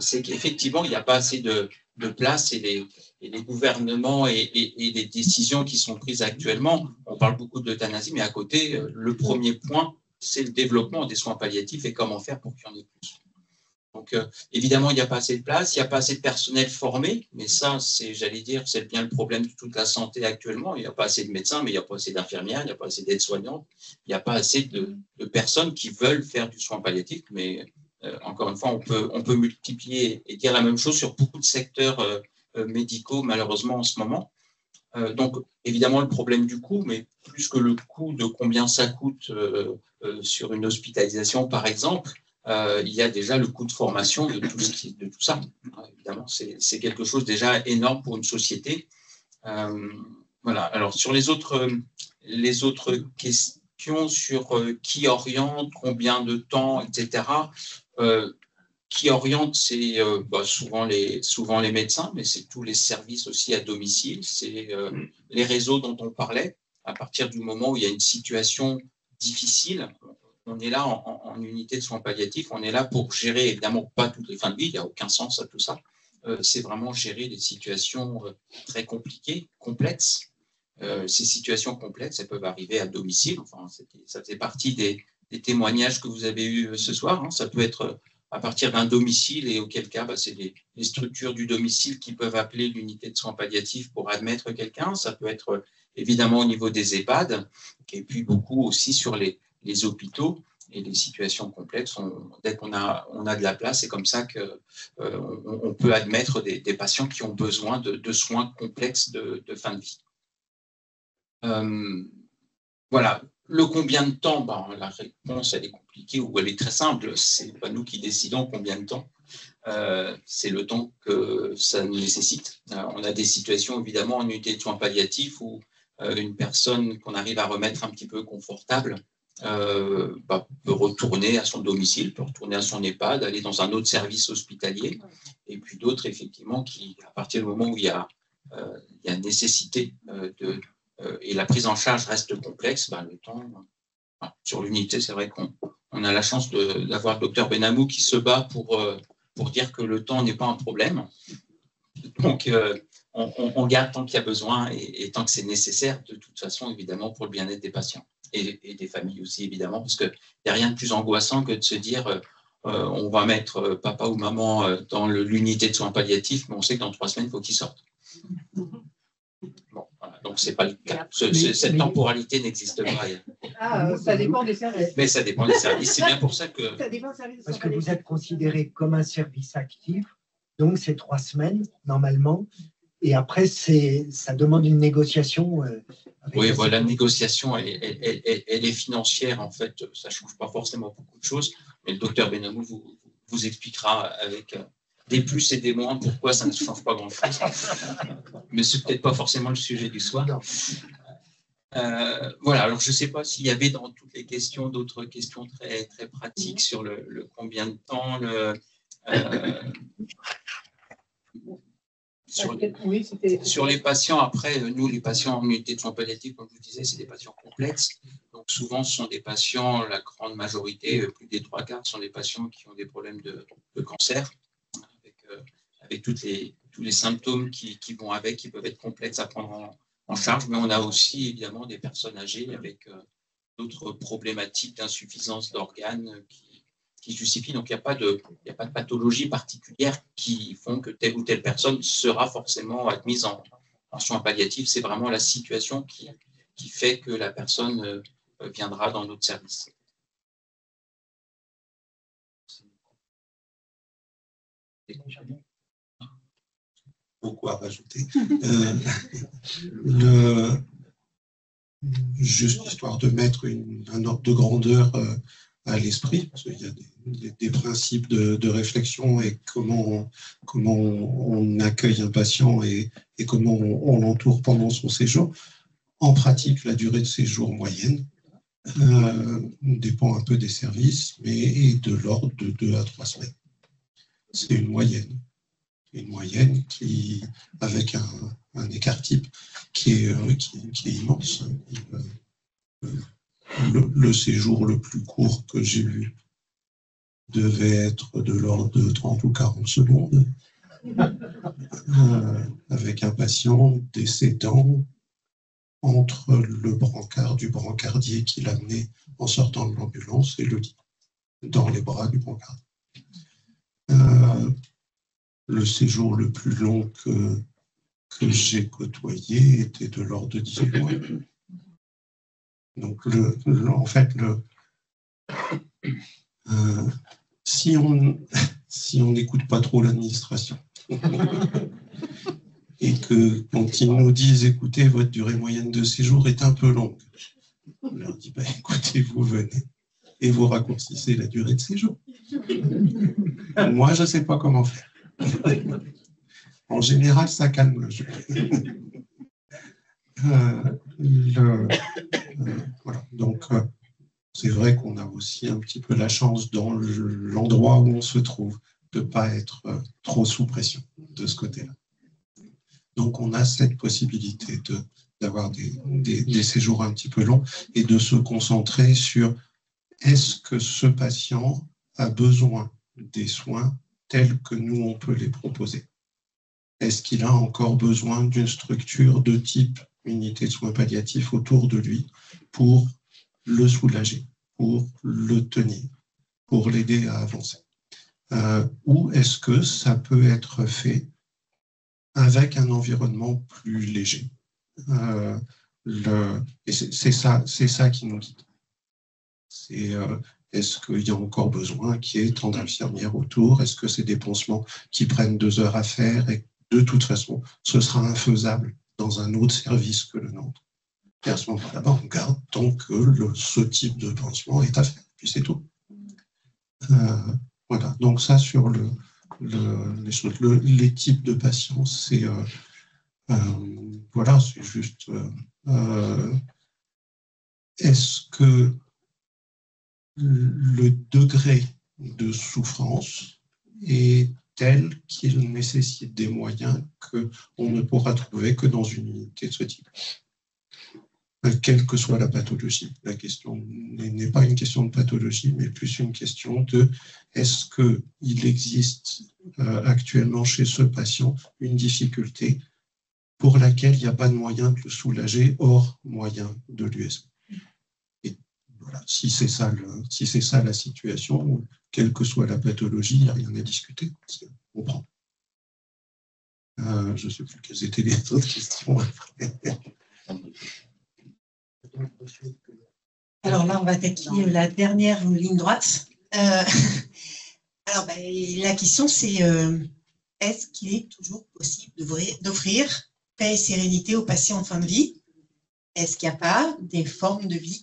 C'est qu'effectivement, il n'y a pas assez de place et les gouvernements et les décisions qui sont prises actuellement, on parle beaucoup d'euthanasie, mais à côté, le premier point, c'est le développement des soins palliatifs et comment faire pour qu'il y en ait plus. Donc, évidemment, il n'y a pas assez de place, il n'y a pas assez de personnel formé, mais ça, j'allais dire, c'est bien le problème de toute la santé actuellement. Il n'y a pas assez de médecins, mais il n'y a pas assez d'infirmières, il n'y a pas assez d'aides-soignantes, il n'y a pas assez de personnes qui veulent faire du soin palliatif, mais encore une fois, on peut multiplier et dire la même chose sur beaucoup de secteurs médicaux, malheureusement, en ce moment. Donc, évidemment, le problème du coût, mais plus que le coût de combien ça coûte sur une hospitalisation, par exemple, il y a déjà le coût de formation de tout ça. Évidemment, c'est quelque chose déjà énorme pour une société. Voilà. Alors, sur les autres questions sur qui oriente, combien de temps, etc., qui oriente, c'est souvent les médecins, mais c'est tous les services aussi à domicile, c'est les réseaux dont on parlait. À partir du moment où il y a une situation difficile, on est là en unité de soins palliatifs, on est là pour gérer, évidemment, pas toutes les fins de vie, il n'y a aucun sens à tout ça. C'est vraiment gérer des situations très compliquées, complexes. Ces situations complexes, elles peuvent arriver à domicile. Enfin, ça faisait partie des témoignages que vous avez eus ce soir. Hein. Ça peut être à partir d'un domicile et auquel cas, c'est les structures du domicile qui peuvent appeler l'unité de soins palliatifs pour admettre quelqu'un. Ça peut être évidemment au niveau des EHPAD et puis beaucoup aussi sur les hôpitaux et les situations complexes. Dès qu'on a de la place, c'est comme ça qu'on peut admettre des patients qui ont besoin de soins complexes de fin de vie. Voilà. Le combien de temps, la réponse, elle est compliquée ou elle est très simple. Ce n'est pas nous qui décidons combien de temps. C'est le temps que ça nécessite. On a des situations, évidemment, en unité de soins palliatifs où une personne qu'on arrive à remettre un petit peu confortable peut retourner à son domicile, peut retourner à son EHPAD, aller dans un autre service hospitalier. Et puis d'autres, effectivement, qui, à partir du moment où il y a nécessité et la prise en charge reste complexe, le temps, sur l'unité, c'est vrai qu'on a la chance d'avoir le docteur Benamou qui se bat pour dire que le temps n'est pas un problème. Donc, on garde tant qu'il y a besoin et tant que c'est nécessaire, de toute façon, évidemment, pour le bien-être des patients et des familles aussi, évidemment, parce qu'il n'y a rien de plus angoissant que de se dire on va mettre papa ou maman dans l'unité de soins palliatifs, mais on sait que dans 3 semaines, il faut qu'ils sortent. Bon, voilà. Donc, ce n'est pas le cas. Cette temporalité n'existe pas. Ça dépend des services. Mais ça dépend des services. C'est bien pour ça que... Ça dépend des services. Parce que vous êtes considéré comme un service actif, donc c'est 3 semaines normalement. Et après, ça demande une négociation. Oui, voilà, la négociation, elle est financière, en fait. Ça ne change pas forcément beaucoup de choses. Mais le docteur Benamou vous expliquera avec des plus et des moins pourquoi ça ne change pas grand-chose. Mais ce n'est peut-être pas forcément le sujet du soir. Voilà, alors je ne sais pas s'il y avait dans toutes les questions d'autres questions très, très pratiques sur le combien de temps, sur les patients. Après, nous, les patients en unité de soins palliatifs, comme je vous disais, c'est des patients complexes. Donc souvent, ce sont des patients, la grande majorité, plus des 3/4, sont des patients qui ont des problèmes de cancer, avec tous les symptômes qui vont avec, qui peuvent être complexes à prendre en charge. Mais on a aussi, évidemment, des personnes âgées avec d'autres problématiques d'insuffisance d'organes qui justifient. Donc, il n'y a pas de pathologie particulière qui font que telle ou telle personne sera forcément admise en soins palliatifs. C'est vraiment la situation qui fait que la personne viendra dans notre service. Beaucoup à rajouter. Juste histoire de mettre un ordre de grandeur à l'esprit, parce qu'il y a des principes de réflexion et comment on accueille un patient et comment on l'entoure pendant son séjour. En pratique, la durée de séjour moyenne dépend un peu des services, mais est de l'ordre de 2 à 3 semaines. C'est une moyenne. Une moyenne avec un écart type qui est immense. Le séjour le plus court que j'ai eu devait être de l'ordre de 30 ou 40 secondes, avec un patient décédant entre le brancard du brancardier qui l'amenait en sortant de l'ambulance et le lit, dans les bras du brancardier. Le séjour le plus long que j'ai côtoyé était de l'ordre de 18 mois. Donc, en fait, si on n'écoute pas trop l'administration et que quand ils nous disent, écoutez, votre durée moyenne de séjour est un peu longue, on leur dit, écoutez, vous venez et vous raccourcissez la durée de séjour. Moi, je ne sais pas comment faire. En général, ça calme le jeu. Voilà. Donc, c'est vrai qu'on a aussi un petit peu la chance dans l'endroit où on se trouve de ne pas être trop sous pression de ce côté-là. Donc, on a cette possibilité d'avoir des séjours un petit peu longs et de se concentrer sur est-ce que ce patient a besoin des soins tels que nous, on peut les proposer. Est-ce qu'il a encore besoin d'une structure de type unité de soins palliatifs autour de lui pour le soulager, pour le tenir, pour l'aider à avancer? Ou est-ce que ça peut être fait avec un environnement plus léger? Et c'est ça qui nous guide. Est-ce qu'il y a encore besoin qu'il y ait tant d'infirmières autour? Est-ce que c'est des pansements qui prennent 2 heures à faire et de toute façon, ce sera infaisable dans un autre service que le nôtre? Et à ce moment-là, on garde tant que ce type de pansement est à faire. Puis c'est tout. Voilà. Donc ça, sur les types de patients, c'est voilà, c'est juste est-ce que le degré de souffrance est tel qu'il nécessite des moyens qu'on ne pourra trouver que dans une unité de ce type. Quelle que soit la pathologie. La question n'est pas une question de pathologie, mais plus une question de est-ce qu'il existe actuellement chez ce patient une difficulté pour laquelle il n'y a pas de moyen de le soulager hors moyen de l'USP. Voilà, si c'est ça la situation, quelle que soit la pathologie, il n'y a rien à discuter. On prend. Je ne sais plus quelles étaient les autres questions après. Alors là, on va attaquer la dernière ligne droite. Alors, la question, c'est est-ce qu'il est toujours possible d'offrir paix et sérénité aux patients en fin de vie? Est-ce qu'il n'y a pas des formes de vie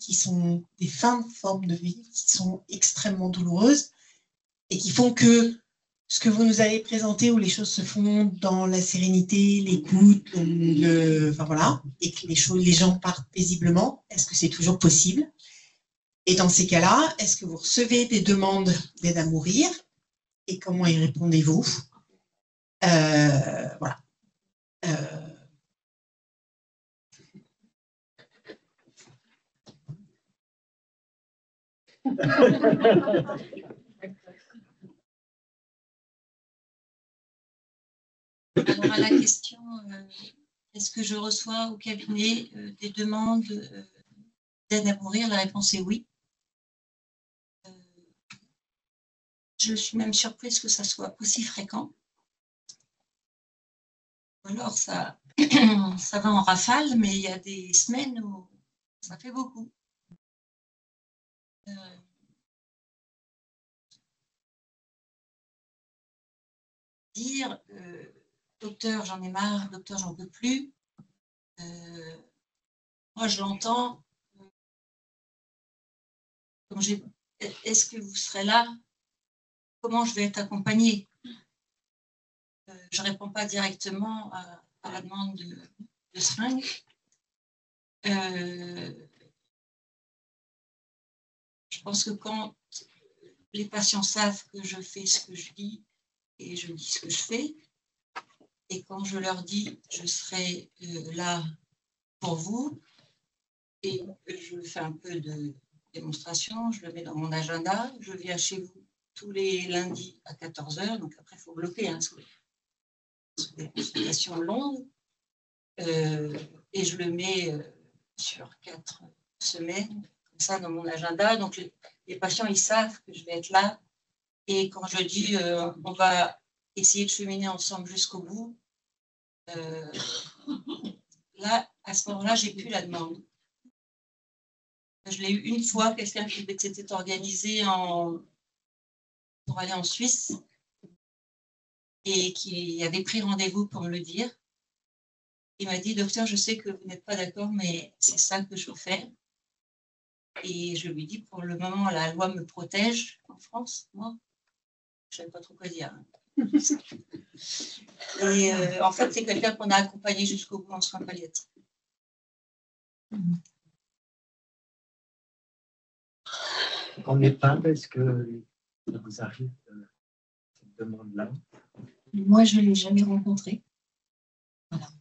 des fins de formes de vie qui sont extrêmement douloureuses et qui font que ce que vous nous avez présenté, où les choses se font dans la sérénité, l'écoute, enfin voilà, et que les gens partent paisiblement, est-ce que c'est toujours possible? Et dans ces cas-là, est-ce que vous recevez des demandes d'aide à mourir? Et comment y répondez-vous? Voilà. Alors, à la question, est-ce que je reçois au cabinet des demandes d'aide à mourir? La réponse est oui. Je suis même surprise que ça soit aussi fréquent. Alors, ça va en rafale, mais il y a des semaines où ça fait beaucoup. Dire docteur, j'en ai marre, docteur, j'en peux plus. Moi, je l'entends. Est-ce que vous serez là? Comment je vais être accompagnée? Je ne réponds pas directement à la demande de seringue. Je pense que quand les patients savent que je fais ce que je dis et je dis ce que je fais, et quand je leur dis je serai là pour vous, et je fais un peu de démonstration, je le mets dans mon agenda, je viens chez vous tous les lundis à 14h, donc après il faut bloquer sous des consultations longues, et je le mets sur 4 semaines, comme ça dans mon agenda, donc les patients ils savent que je vais être là, et quand je dis on va essayer de cheminer ensemble jusqu'au bout, là, à ce moment-là, j'ai plus la demande. Je l'ai eu une fois, quelqu'un qui s'était organisé pour aller en Suisse et qui avait pris rendez-vous pour me le dire. Il m'a dit, docteur, je sais que vous n'êtes pas d'accord, mais c'est ça que je veux faire. Et je lui dis, pour le moment, la loi me protège en France, moi. Je ne savais pas trop quoi dire. Et en fait, c'est quelqu'un qu'on a accompagné jusqu'au bout en soins palliatifs. En EHPAD, est-ce que ça vous arrive cette demande-là? Moi, je ne l'ai jamais rencontré. Voilà.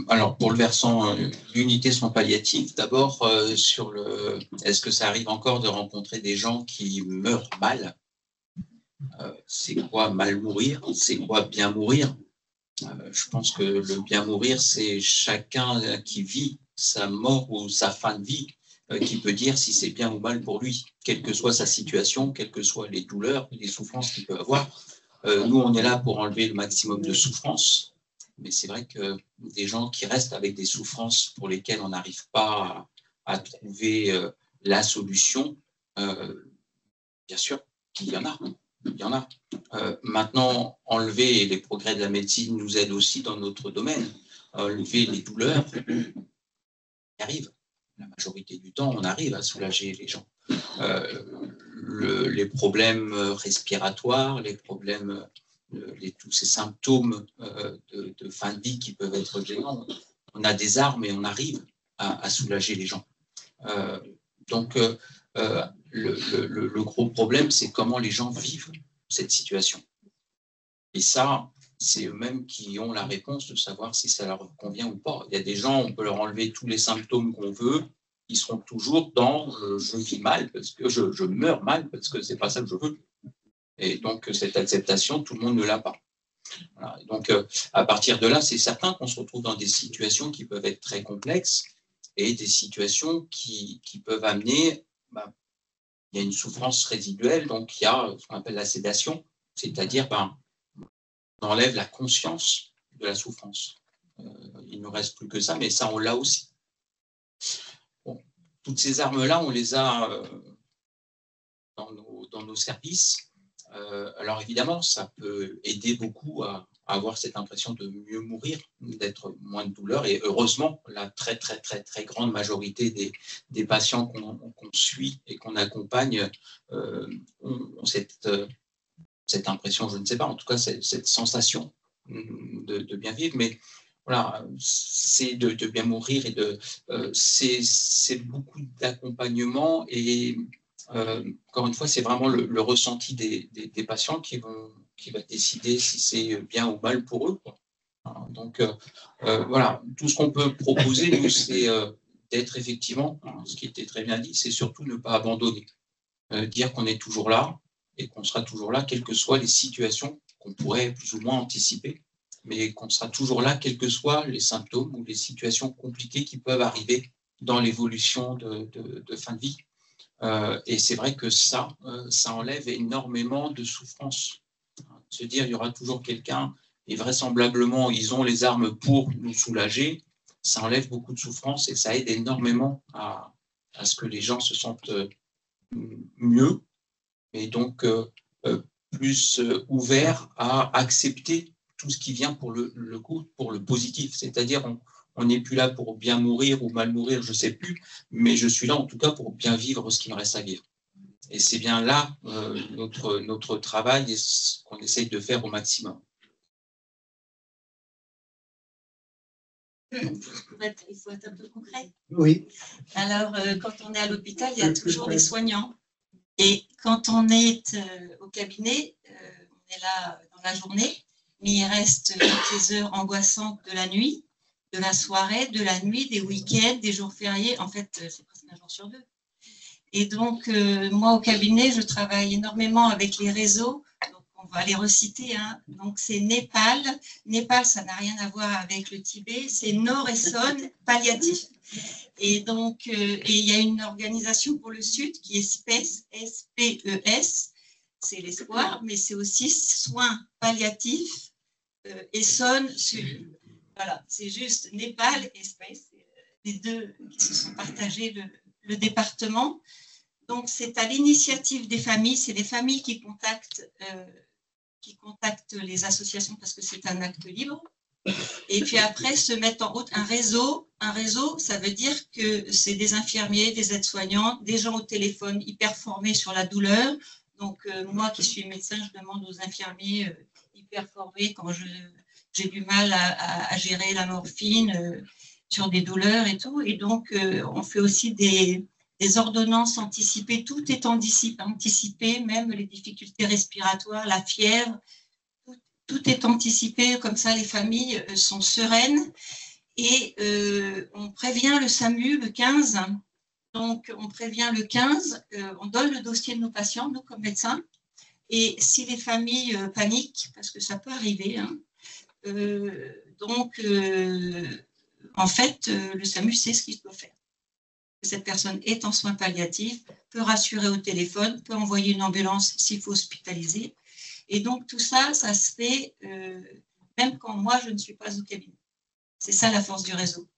Alors, pour le versant l'unité soins palliatifs, d'abord, est-ce que ça arrive encore de rencontrer des gens qui meurent mal? C'est quoi mal mourir? C'est quoi bien mourir? Je pense que le bien mourir, c'est chacun qui vit sa mort ou sa fin de vie qui peut dire si c'est bien ou mal pour lui, quelle que soit sa situation, quelles que soient les douleurs, les souffrances qu'il peut avoir. Nous, on est là pour enlever le maximum de souffrances, mais c'est vrai que des gens qui restent avec des souffrances pour lesquelles on n'arrive pas à trouver la solution, bien sûr qu'il y en a. Il y en a. Maintenant, enlever, et les progrès de la médecine nous aident aussi dans notre domaine, enlever les douleurs, on arrive. La majorité du temps, on arrive à soulager les gens. Les problèmes respiratoires, les problèmes, tous ces symptômes de fin de vie qui peuvent être gênants, on a des armes et on arrive à soulager les gens. Donc, le gros problème, c'est comment les gens vivent cette situation. Et ça, c'est eux-mêmes qui ont la réponse de savoir si ça leur convient ou pas. Il y a des gens, on peut leur enlever tous les symptômes qu'on veut, ils seront toujours dans je vis mal, parce que je meurs mal, parce que c'est pas ça que je veux. Et donc, cette acceptation, tout le monde ne l'a pas. Voilà. Donc, à partir de là, c'est certain qu'on se retrouve dans des situations qui peuvent être très complexes et des situations qui peuvent amener, il y a une souffrance résiduelle, donc il y a ce qu'on appelle la sédation, c'est-à-dire on enlève la conscience de la souffrance. Il ne nous reste plus que ça, mais ça, on l'a aussi. Bon, toutes ces armes-là, on les a dans nos services. Alors évidemment, ça peut aider beaucoup à avoir cette impression de mieux mourir, d'être moins de douleur. Et heureusement, la très, très, très, très grande majorité des patients qu'on suit et qu'on accompagne ont cette impression, je ne sais pas, en tout cas, cette sensation de bien vivre. Mais voilà, c'est de bien mourir et c'est beaucoup d'accompagnement et encore une fois, c'est vraiment le ressenti des patients qui va décider si c'est bien ou mal pour eux, quoi. Donc, voilà, tout ce qu'on peut proposer, nous, c'est d'être effectivement, ce qui était très bien dit, c'est surtout ne pas abandonner. Dire qu'on est toujours là et qu'on sera toujours là, quelles que soient les situations qu'on pourrait plus ou moins anticiper, mais qu'on sera toujours là, quels que soient les symptômes ou les situations compliquées qui peuvent arriver dans l'évolution de fin de vie. Et c'est vrai que ça enlève énormément de souffrance. Se dire il y aura toujours quelqu'un et vraisemblablement ils ont les armes pour nous soulager, ça enlève beaucoup de souffrance et ça aide énormément à ce que les gens se sentent mieux et donc plus ouverts à accepter tout ce qui vient pour le positif. C'est-à-dire on n'est plus là pour bien mourir ou mal mourir, je ne sais plus, mais je suis là en tout cas pour bien vivre ce qui me reste à vivre. Et c'est bien là notre travail et ce qu'on essaye de faire au maximum. Il faut être un peu concret. Oui. Alors, quand on est à l'hôpital, il y a toujours des soignants. Et quand on est au cabinet, on est là dans la journée, mais il reste toutes les heures angoissantes de la nuit, de la soirée, de la nuit, des week-ends, des jours fériés. En fait, c'est presque un jour sur deux. Et donc, moi, au cabinet, je travaille énormément avec les réseaux. Donc, on va les reciter. Hein. Donc, c'est Népal. Népal, ça n'a rien à voir avec le Tibet. C'est Nord-Essonne palliatif. Et donc, il y a une organisation pour le Sud qui est SPES, S-P-E-S. C'est l'espoir, mais c'est aussi soins palliatifs Essonne Sud. Voilà, c'est juste Népal et SPES, les deux qui se sont partagés le département. Donc, c'est à l'initiative des familles, c'est les familles qui contactent les associations parce que c'est un acte libre. Et puis après, se mettent en route un réseau. Un réseau, ça veut dire que c'est des infirmiers, des aides-soignants, des gens au téléphone hyper formés sur la douleur. Donc, moi qui suis médecin, je demande aux infirmiers hyper formés quand j'ai du mal à gérer la morphine sur des douleurs et tout. Et donc, on fait aussi des ordonnances anticipées. Tout est anticipé, même les difficultés respiratoires, la fièvre. Tout est anticipé. Comme ça, les familles sont sereines. Et on prévient le SAMU le 15. Donc, on prévient le 15. On donne le dossier de nos patients, nous, comme médecins. Et si les familles paniquent, parce que ça peut arriver, hein, en fait, le SAMU sait ce qu'il doit faire. Cette personne est en soins palliatifs, peut rassurer au téléphone, peut envoyer une ambulance s'il faut hospitaliser. Et donc, tout ça, ça se fait même quand moi, je ne suis pas au cabinet. C'est ça la force du réseau.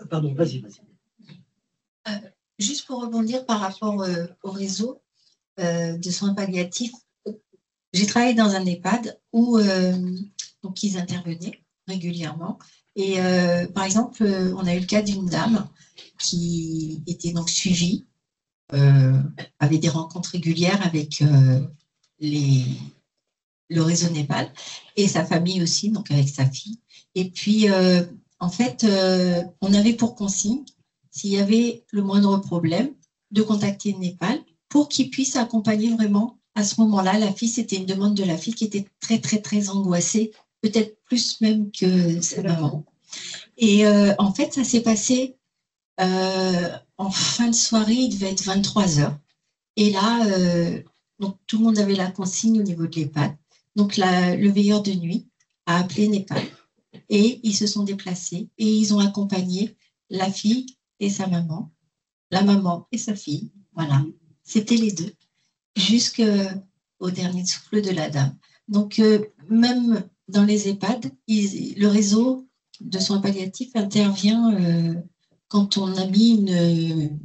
Pardon, vas-y. Juste pour rebondir par rapport au réseau de soins palliatifs, j'ai travaillé dans un EHPAD où donc ils intervenaient régulièrement. Et par exemple, on a eu le cas d'une dame qui était donc suivie, avait des rencontres régulières avec le réseau Népal et sa famille aussi, donc avec sa fille. Et puis, en fait, on avait pour consigne, s'il y avait le moindre problème, de contacter le Népal pour qu'ils puissent accompagner vraiment. À ce moment-là, la fille, c'était une demande de la fille qui était très, très, très angoissée, peut-être plus même que sa maman. Et en fait, ça s'est passé en fin de soirée, il devait être 23h. Et là, donc, tout le monde avait la consigne au niveau de l'EHPAD. Donc, le veilleur de nuit a appelé Népal et ils se sont déplacés et ils ont accompagné la fille et sa maman, la maman et sa fille. Voilà, c'était les deux, jusqu'au dernier souffle de la dame. Donc, même dans les EHPAD, le réseau de soins palliatifs intervient quand on a mis une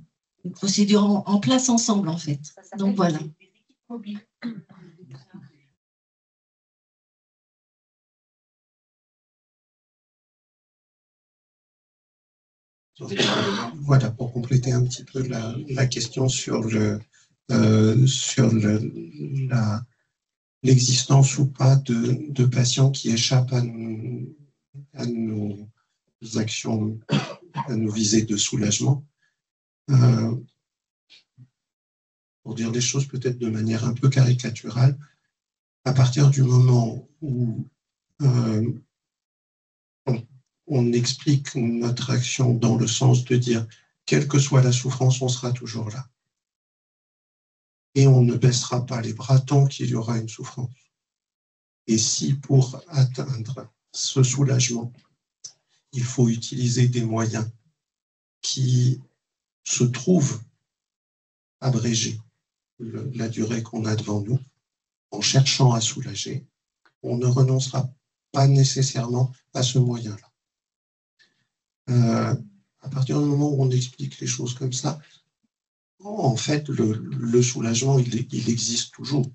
procédure en place ensemble, en fait. Donc voilà. Voilà, pour compléter un petit peu la question sur l'existence ou pas de patients qui échappent à nos actions, à nos visées de soulagement. Pour dire les choses peut-être de manière un peu caricaturale, à partir du moment où on explique notre action dans le sens de dire, quelle que soit la souffrance, on sera toujours là. Et on ne baissera pas les bras tant qu'il y aura une souffrance. Et si pour atteindre ce soulagement, il faut utiliser des moyens qui se trouvent abrégés la durée qu'on a devant nous, en cherchant à soulager, on ne renoncera pas nécessairement à ce moyen-là. À partir du moment où on explique les choses comme ça, en fait, le soulagement, il existe toujours.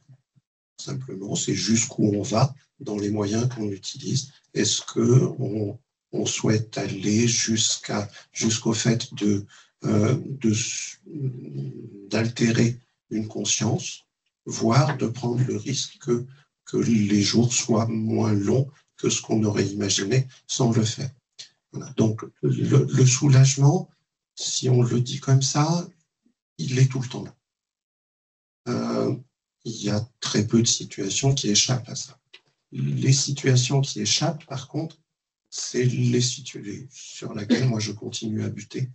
Simplement, c'est jusqu'où on va dans les moyens qu'on utilise. Est-ce qu'on souhaite aller jusqu'au fait d'altérer une conscience, voire de prendre le risque que les jours soient moins longs que ce qu'on aurait imaginé sans le faire. Voilà. Donc, le soulagement, si on le dit comme ça, il est tout le temps là. Il y a très peu de situations qui échappent à ça. Les situations qui échappent, par contre, c'est les situations sur lesquelles moi je continue à buter.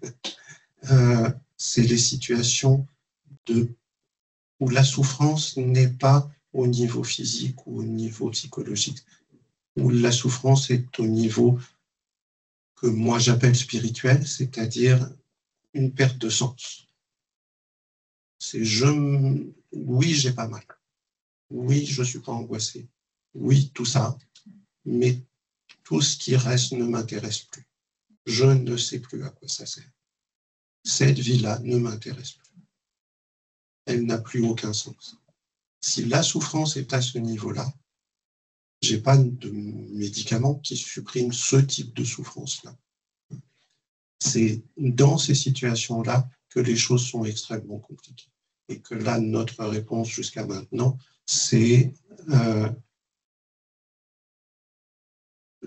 C'est les situations où la souffrance n'est pas au niveau physique ou au niveau psychologique, où la souffrance est au niveau que moi j'appelle spirituel, c'est-à-dire une perte de sens. C'est oui, j'ai pas mal. Oui, je suis pas angoissé. Oui, tout ça. Mais tout ce qui reste ne m'intéresse plus. Je ne sais plus à quoi ça sert. Cette vie-là ne m'intéresse plus. Elle n'a plus aucun sens. Si la souffrance est à ce niveau-là, j'ai pas de médicament qui supprime ce type de souffrance-là. C'est dans ces situations-là que les choses sont extrêmement compliquées. Et que là, notre réponse jusqu'à maintenant, c'est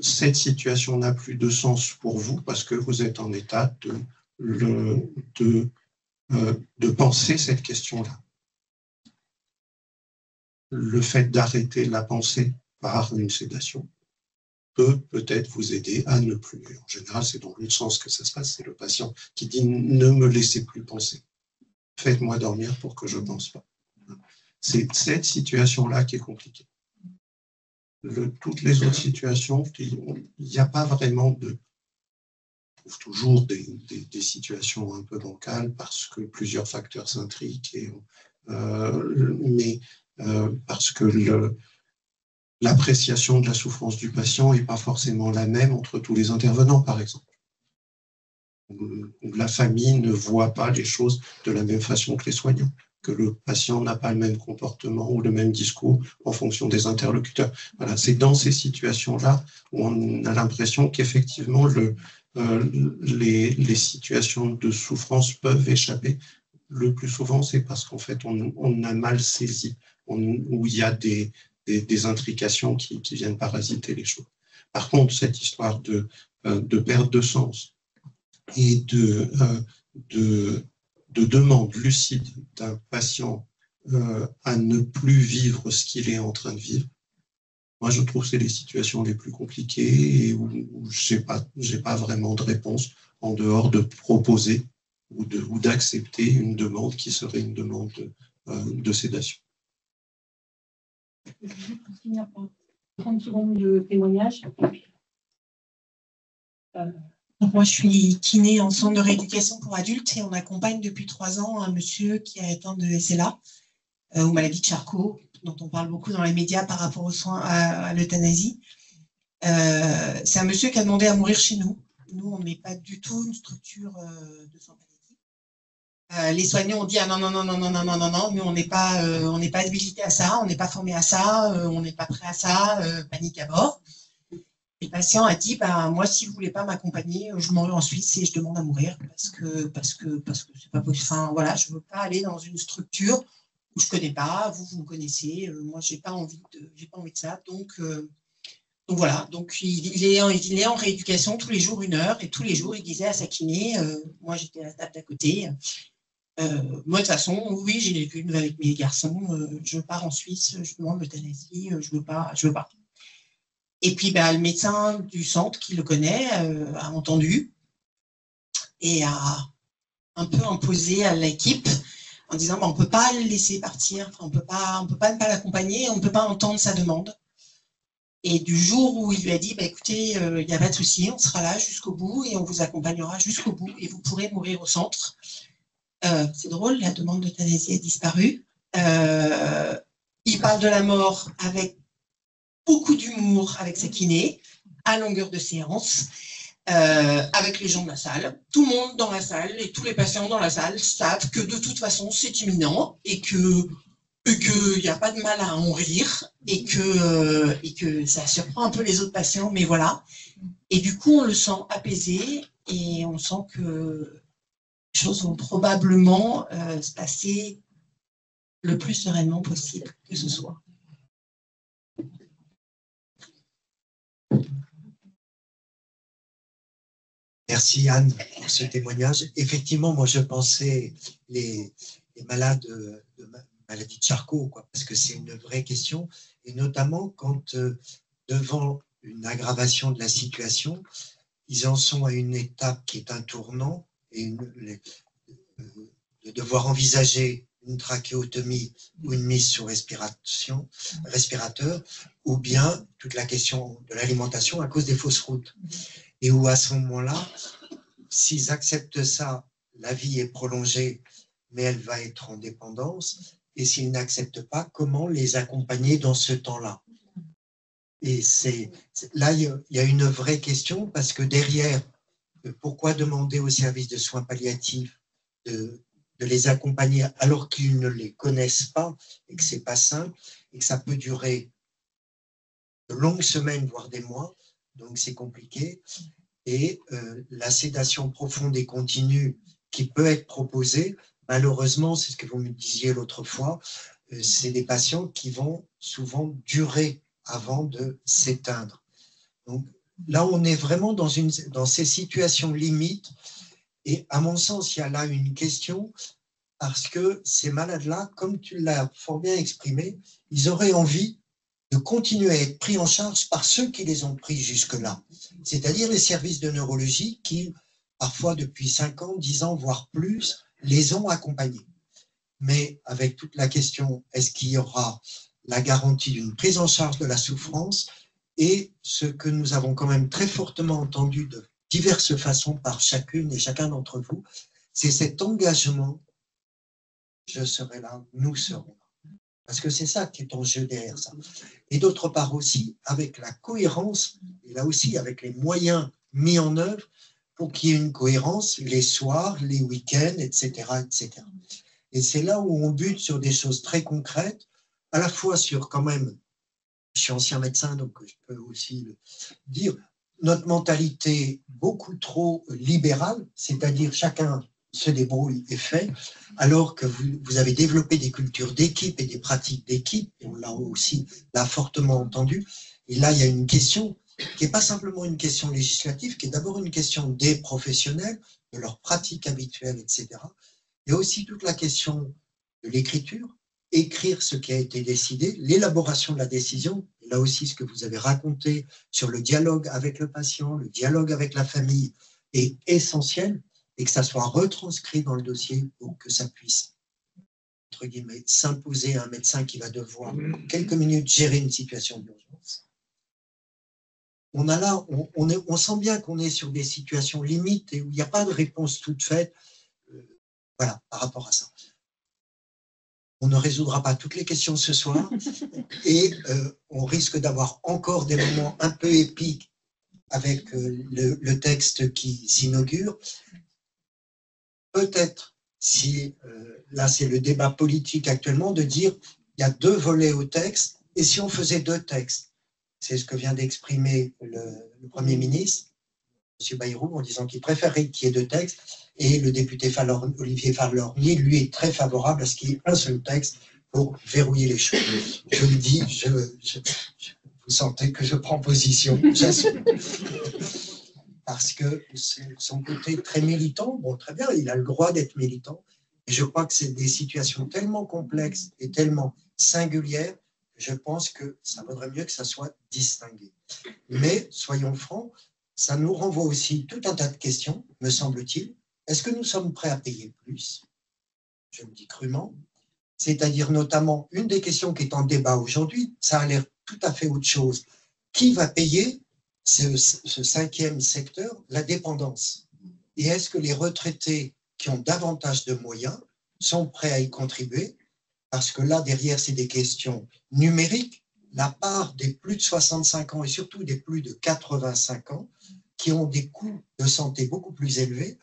cette situation n'a plus de sens pour vous parce que vous êtes en état de penser cette question-là. Le fait d'arrêter la pensée par une sédation peut peut-être vous aider à ne plus. En général, c'est dans l'autre sens que ça se passe. C'est le patient qui dit « ne me laissez plus penser. Faites-moi dormir pour que je ne pense pas. » C'est cette situation-là qui est compliquée. Toutes les autres situations, il n'y a pas vraiment de... On trouve toujours des situations un peu bancales parce que plusieurs facteurs s'intriquent, mais parce que l'appréciation de la souffrance du patient n'est pas forcément la même entre tous les intervenants, par exemple. La famille ne voit pas les choses de la même façon que les soignants, que le patient n'a pas le même comportement ou le même discours en fonction des interlocuteurs. Voilà, c'est dans ces situations-là où on a l'impression qu'effectivement les situations de souffrance peuvent échapper. Le plus souvent, c'est parce qu'en fait, on a mal saisi, où il y a des intrications qui viennent parasiter les choses. Par contre, cette histoire de perte de sens et de demande lucide d'un patient à ne plus vivre ce qu'il est en train de vivre, moi, je trouve que c'est les situations les plus compliquées et où j'ai pas vraiment de réponse en dehors de proposer ou d'accepter une demande qui serait une demande de sédation. Pour finir, 30 secondes de témoignage. Moi, je suis kiné en centre de rééducation pour adultes et on accompagne depuis 3 ans un monsieur qui a atteint de SLA ou maladie de Charcot, dont on parle beaucoup dans les médias par rapport aux soins à l'euthanasie. C'est un monsieur qui a demandé à mourir chez nous. Nous, on n'est pas du tout une structure de soins palliatifs. Les soignants ont dit ah non, non, non, non, non, non, non, non, non, mais on n'est pas habilité à ça, on n'est pas formé à ça, on n'est pas prêt à ça, panique à bord. Et le patient a dit bah, moi, si vous ne voulez pas m'accompagner, je m'en vais en Suisse et je demande à mourir parce que c'est pas possible. Enfin, voilà, je ne veux pas aller dans une structure où je ne connais pas, vous me connaissez, moi, je n'ai pas envie de ça. Donc voilà, donc il est en rééducation tous les jours 1 heure et tous les jours il disait à sa kiné, moi j'étais à la table d'à côté, moi de toute façon, oui j'ai vécu avec mes garçons, je pars en Suisse, je demande l'euthanasie, je veux pas. Et puis le médecin du centre qui le connaît a entendu et a un peu imposé à l'équipe en disant on ne peut pas le laisser partir, on peut pas ne pas l'accompagner, on ne peut pas entendre sa demande. Et du jour où il lui a dit, écoutez, il n'y a pas de souci, on sera là jusqu'au bout et on vous accompagnera jusqu'au bout et vous pourrez mourir au centre. C'est drôle, la demande d'euthanasie a disparu. Il parle de la mort avec beaucoup d'humour avec sa kiné, à longueur de séance, avec les gens de la salle. Tout le monde dans la salle et tous les patients dans la salle savent que de toute façon, c'est imminent et qu'il n'y a pas de mal à en rire et que ça surprend un peu les autres patients, mais voilà. Et du coup, on le sent apaisé et on sent que les choses vont probablement se passer le plus sereinement possible que ce soit. Merci Anne pour ce témoignage. Effectivement, moi je pensais les malades de maladie de Charcot, parce que c'est une vraie question, et notamment quand devant une aggravation de la situation, ils en sont à une étape qui est un tournant, et de devoir envisager une trachéotomie ou une mise sous respirateur, ou bien toute la question de l'alimentation à cause des fausses routes. Et où à ce moment-là, s'ils acceptent ça, la vie est prolongée, mais elle va être en dépendance. Et s'ils n'acceptent pas, comment les accompagner dans ce temps-là? Et là, il y a une vraie question, parce que derrière, pourquoi demander aux services de soins palliatifs de les accompagner alors qu'ils ne les connaissent pas et que ce n'est pas simple et que ça peut durer de longues semaines, voire des mois, donc c'est compliqué. Et la sédation profonde et continue qui peut être proposée, malheureusement, c'est ce que vous me disiez l'autre fois, c'est des patients qui vont souvent durer avant de s'éteindre. Donc là, on est vraiment dans ces situations limites. Et à mon sens, il y a là une question, parce que ces malades-là, comme tu l'as fort bien exprimé, ils auraient envie de continuer à être pris en charge par ceux qui les ont pris jusque-là, c'est-à-dire les services de neurologie qui, parfois depuis 5 ans, 10 ans, voire plus, les ont accompagnés. Mais avec toute la question, est-ce qu'il y aura la garantie d'une prise en charge de la souffrance, et ce que nous avons quand même très fortement entendu de diverses façons par chacune et chacun d'entre vous, c'est cet engagement, je serai là, nous serons là. Parce que c'est ça qui est en jeu derrière ça. Et d'autre part aussi, avec la cohérence, et là aussi avec les moyens mis en œuvre pour qu'il y ait une cohérence, les soirs, les week-ends, etc., etc. Et c'est là où on bute sur des choses très concrètes, à la fois sur quand même, je suis ancien médecin, donc je peux aussi le dire, notre mentalité beaucoup trop libérale, c'est-à-dire chacun se débrouille et fait, alors que vous avez développé des cultures d'équipe et des pratiques d'équipe, et on l'a aussi là fortement entendu. Et là, il y a une question qui n'est pas simplement une question législative, qui est d'abord une question des professionnels, de leurs pratiques habituelles, etc. Il y a aussi toute la question de l'écriture, écrire ce qui a été décidé, l'élaboration de la décision, et là aussi ce que vous avez raconté sur le dialogue avec le patient, le dialogue avec la famille est essentiel, et que ça soit retranscrit dans le dossier pour que ça puisse, entre guillemets, s'imposer à un médecin qui va devoir, en quelques minutes, gérer une situation d'urgence. On a là, on sent bien qu'on est sur des situations limites et où il n'y a pas de réponse toute faite, voilà, par rapport à ça. On ne résoudra pas toutes les questions ce soir et on risque d'avoir encore des moments un peu épiques avec le texte qui s'inaugure. Peut-être, si là c'est le débat politique actuellement, de dire il y a 2 volets au texte, et si on faisait 2 textes? C'est ce que vient d'exprimer le Premier ministre, M. Bayrou, en disant qu'il préférerait qu'il y ait 2 textes, et le député Olivier Fahlorny, lui, est très favorable à ce qu'il y ait un seul texte pour verrouiller les choses. Je le dis, vous sentez que je prends position, j'assume. Parce que son côté très militant, bon, très bien, il a le droit d'être militant, et je crois que c'est des situations tellement complexes et tellement singulières que je pense que ça vaudrait mieux que ça soit distingué. Mais, soyons francs, ça nous renvoie aussi tout un tas de questions, me semble-t-il. Est-ce que nous sommes prêts à payer plus? Je le dis crûment. C'est-à-dire notamment, une des questions qui est en débat aujourd'hui, ça a l'air tout à fait autre chose. Qui va payer ce 5e secteur, la dépendance? Et est-ce que les retraités qui ont davantage de moyens sont prêts à y contribuer? Parce que là, derrière, c'est des questions numériques. La part des plus de 65 ans et surtout des plus de 85 ans qui ont des coûts de santé beaucoup plus élevés,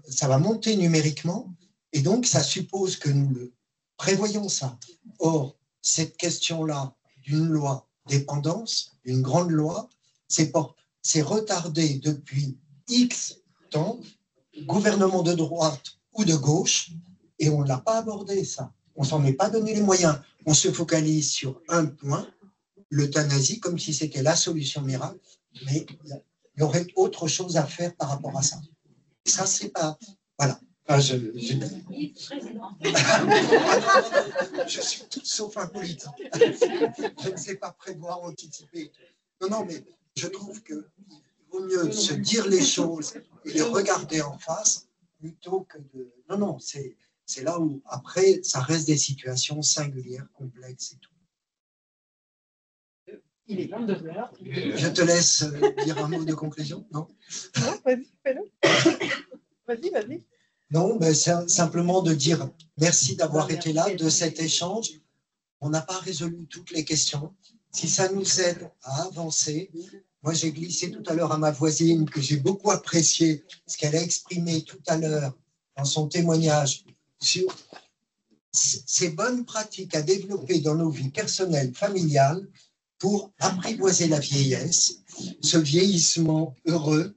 ça va monter numériquement et donc ça suppose que nous le prévoyons ça. Or, cette question-là d'une loi dépendance, une grande loi, c'est retardé depuis X temps, gouvernement de droite ou de gauche, et on ne l'a pas abordé ça. On ne s'en est pas donné les moyens. On se focalise sur un point, l'euthanasie, comme si c'était la solution miracle, mais il y aurait autre chose à faire par rapport à ça. Et ça, c'est pas... Voilà. Enfin, je suis tout sauf un politique. Je ne sais pas prévoir, anticiper. Non, mais je trouve qu'il vaut mieux se dire les choses et les regarder en face plutôt que de... Non, c'est là où, après, ça reste des situations singulières, complexes et tout. Il est 22h. Je te laisse dire un mot de conclusion, non? Non, vas-y, fais-le. Vas-y. Non, mais c'est simplement de dire merci d'avoir été là, de cet échange. On n'a pas résolu toutes les questions. Si ça nous aide à avancer, moi j'ai glissé tout à l'heure à ma voisine que j'ai beaucoup apprécié ce qu'elle a exprimé tout à l'heure dans son témoignage sur ces bonnes pratiques à développer dans nos vies personnelles, familiales, pour apprivoiser la vieillesse, ce vieillissement heureux.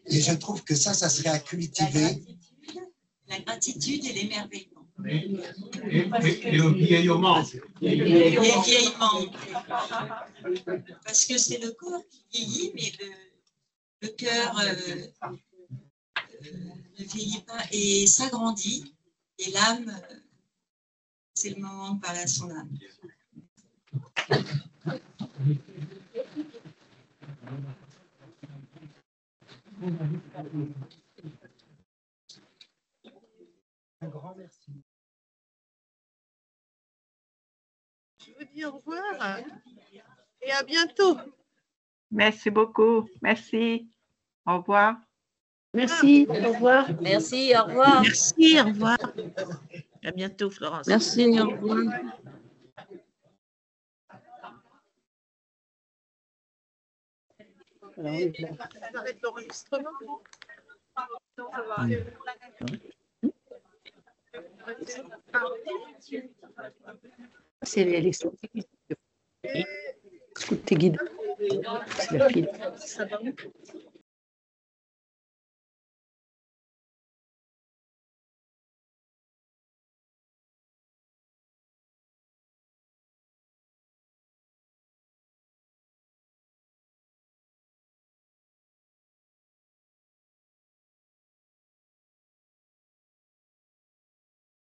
Et je trouve que ça serait à cultiver. La gratitude et l'émerveillement. Et le vieillement. Et le vieillement. Parce que c'est le corps qui vieillit, mais le cœur ne vieillit pas et s'agrandit. Et l'âme, c'est le moment de parler à son âme. Un grand merci. Je vous dis au revoir et à bientôt. Merci beaucoup. Merci. Au revoir. Merci, au revoir. Merci, au revoir. Merci, au revoir. À bientôt, Florence. Merci, au revoir. J'arrête l'enregistrement. C'est les sons. Écoute tes guides. C'est la file. Ça va.